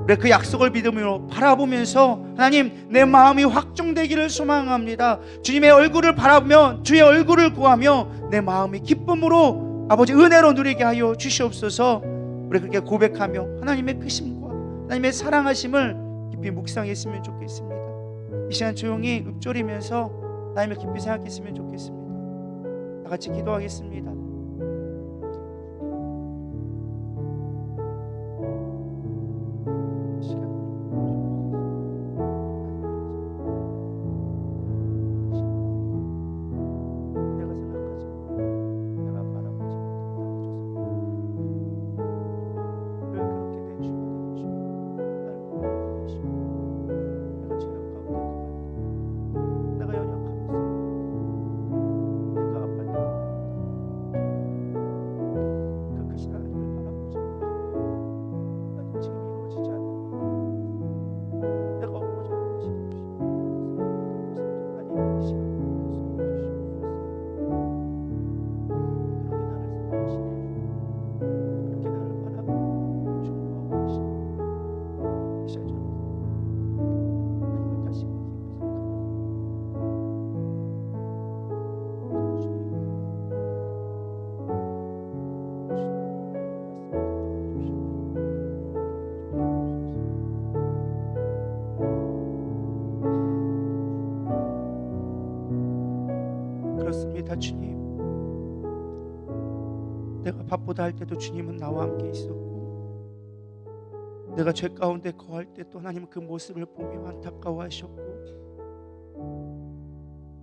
우리 그 약속을 믿음으로 바라보면서 하나님 내 마음이 확정되기를 소망합니다. 주님의 얼굴을 바라보며 주의 얼굴을 구하며 내 마음이 기쁨으로 아버지 은혜로 누리게 하여 주시옵소서. 우리 그렇게 고백하며 하나님의 크심과 하나님의 사랑하심을 깊이 묵상했으면 좋겠습니다. 이 시간 조용히 읊조리면서 하나님을 깊이 생각했으면 좋겠습니다. 다 같이 기도하겠습니다. 그렇습니다. 주님, 내가 바쁘다 할 때도 주님은 나와 함께 있었고, 내가 죄 가운데 거할 때 또 하나님은 그 모습을 보며 안타까워하셨고,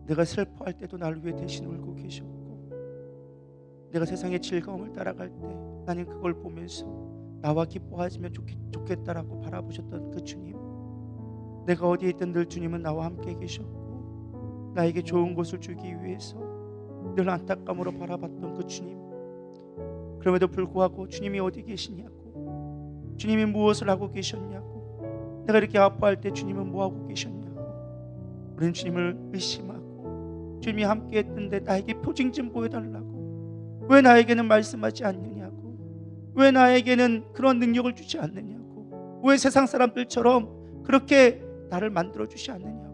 내가 슬퍼할 때도 나를 위해 대신 울고 계셨고, 내가 세상의 즐거움을 따라갈 때 나는 그걸 보면서 나와 기뻐하시면 좋겠다라고 바라보셨던 그 주님, 내가 어디에 있든 늘 주님은 나와 함께 계셨고 나에게 좋은 것을 주기 위해서 늘 안타까움으로 바라봤던 그 주님, 그럼에도 불구하고 주님이 어디 계시냐고, 주님이 무엇을 하고 계셨냐고, 내가 이렇게 아파할 때 주님은 뭐하고 계셨냐고 우리는 주님을 의심하고, 주님이 함께 했던데 나에게 표징 좀 보여달라고, 왜 나에게는 말씀하지 않느냐고, 왜 나에게는 그런 능력을 주지 않느냐고, 왜 세상 사람들처럼 그렇게 나를 만들어주지 않느냐고,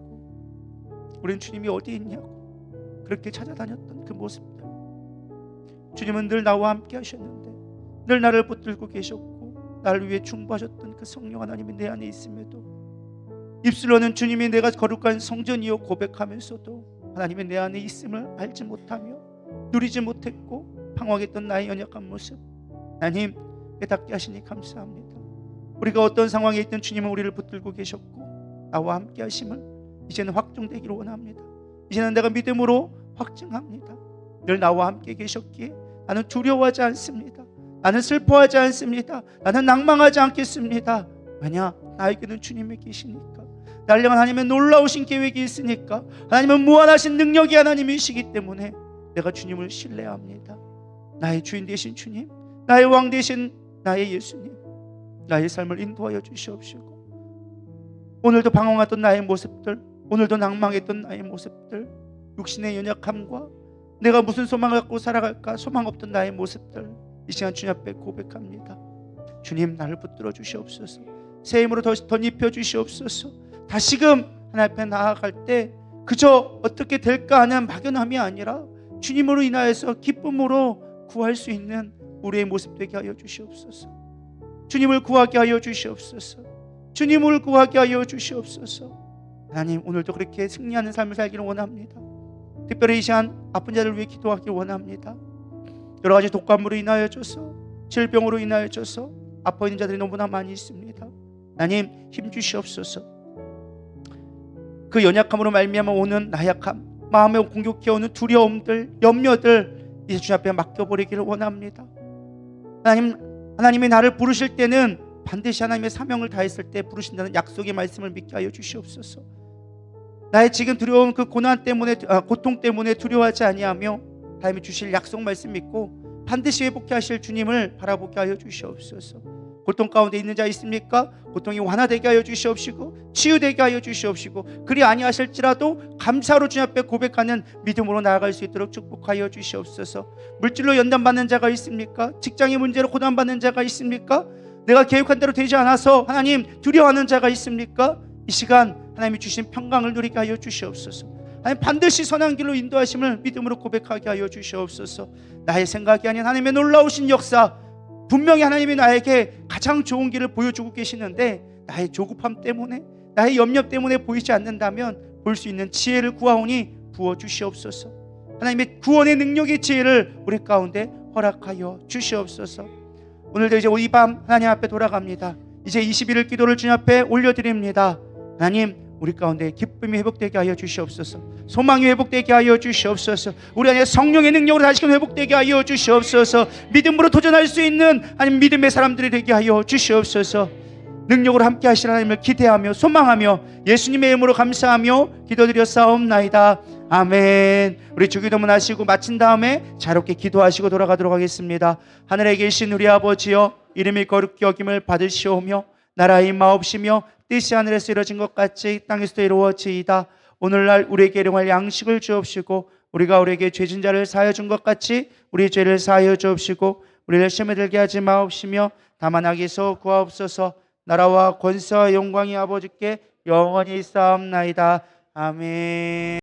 우리는 주님이 어디 있냐고 그렇게 찾아다녔던 그 모습들, 주님은 늘 나와 함께 하셨는데 늘 나를 붙들고 계셨고 나를 위해 중보하셨던 그 성령 하나님이 내 안에 있음에도 입술로는 주님이 내가 거룩한 성전이요 고백하면서도 하나님이 내 안에 있음을 알지 못하며 누리지 못했고 방황했던 나의 연약한 모습, 하나님 깨닫게 하시니 감사합니다. 우리가 어떤 상황에 있든 주님은 우리를 붙들고 계셨고 나와 함께 하심을 이제는 확정되기를 원합니다. 이제는 내가 믿음으로 확증합니다. 늘 나와 함께 계셨기에 나는 두려워하지 않습니다. 나는 슬퍼하지 않습니다. 나는 낭망하지 않겠습니다. 왜냐? 나에게는 주님이 계시니까. 나를 향한 하나님의 놀라우신 계획이 있으니까. 하나님은 무한하신 능력이 하나님이시기 때문에 내가 주님을 신뢰합니다. 나의 주인 되신 주님, 나의 왕 되신 나의 예수님, 나의 삶을 인도하여 주시옵시고, 오늘도 방황하던 나의 모습들, 오늘도 낭망했던 나의 모습들, 육신의 연약함과 내가 무슨 소망을 갖고 살아갈까? 소망 없던 나의 모습들 이 시간 주님 앞에 고백합니다. 주님, 나를 붙들어 주시옵소서. 새 힘으로 덧입혀 주시옵소서. 다시금 하나님 앞에 나아갈 때 그저 어떻게 될까 하는 막연함이 아니라 주님으로 인하여서 기쁨으로 구할 수 있는 우리의 모습 되게 하여 주시옵소서. 주님을 구하게 하여 주시옵소서. 주님을 구하게 하여 주시옵소서. 하나님, 오늘도 그렇게 승리하는 삶을 살기를 원합니다. 특별히 이 시간 아픈 자를 위해 기도하길 원합니다. 여러 가지 독감으로 인하여져서, 질병으로 인하여져서 아파 있는 자들이 너무나 많이 있습니다. 하나님, 힘 주시옵소서. 그 연약함으로 말미암아 오는 나약함, 마음에 공격해오는 두려움들, 염려들 이제 주님 앞에 맡겨버리기를 원합니다. 하나님이 나를 부르실 때는 반드시 하나님의 사명을 다했을 때 부르신다는 약속의 말씀을 믿게 하여 주시옵소서. 나의 지금 두려운 그 고난 때문에, 고통 때문에 두려워하지 아니하며 하나님이 주실 약속 말씀 믿고 반드시 회복해 하실 주님을 바라보게 하여 주시옵소서. 고통 가운데 있는 자 있습니까? 고통이 완화되게 하여 주시옵시고 치유되게 하여 주시옵시고, 그리 아니하실지라도 감사로 주님 앞에 고백하는 믿음으로 나아갈 수 있도록 축복하여 주시옵소서. 물질로 연단받는 자가 있습니까? 직장의 문제로 고난받는 자가 있습니까? 내가 계획한 대로 되지 않아서 하나님 두려워하는 자가 있습니까? 이 시간 하나님이 주신 평강을 누리게 하여 주시옵소서. 하나님, 반드시 선한 길로 인도하심을 믿음으로 고백하게 하여 주시옵소서. 나의 생각이 아닌 하나님의 놀라우신 역사, 분명히 하나님이 나에게 가장 좋은 길을 보여주고 계시는데 나의 조급함 때문에, 나의 염려 때문에 보이지 않는다면 볼 수 있는 지혜를 구하오니 부어주시옵소서. 하나님의 구원의 능력의 지혜를 우리 가운데 허락하여 주시옵소서. 오늘도 이제 이 밤 하나님 앞에 돌아갑니다. 이제 21일 기도를 주님 앞에 올려드립니다. 하나님, 우리 가운데 기쁨이 회복되게 하여 주시옵소서. 소망이 회복되게 하여 주시옵소서. 우리 안에 성령의 능력으로 다시금 회복되게 하여 주시옵소서. 믿음으로 도전할 수 있는 하나님 믿음의 사람들이 되게 하여 주시옵소서. 능력으로 함께 하실 하나님을 기대하며 소망하며 예수님의 이름으로 감사하며 기도드려 싸움나이다. 아멘. 우리 주기도문 하시고 마친 다음에 자유롭게 기도하시고 돌아가도록 하겠습니다. 하늘에 계신 우리 아버지여, 이름이 거룩히 여김을 받으시오며 나라의 임하옵시며 뜻이 하늘에서 이루어진 것 같이 땅에서도 이루어지이다. 오늘날 우리에게 일용할 양식을 주옵시고 우리가 우리에게 죄진 자를 사하여 준 것 같이 우리 죄를 사하여 주옵시고 우리를 시험에 들게 하지 마옵시며 다만 악에서 구하옵소서. 나라와 권세와 영광이 아버지께 영원히 있사옵나이다. 아멘.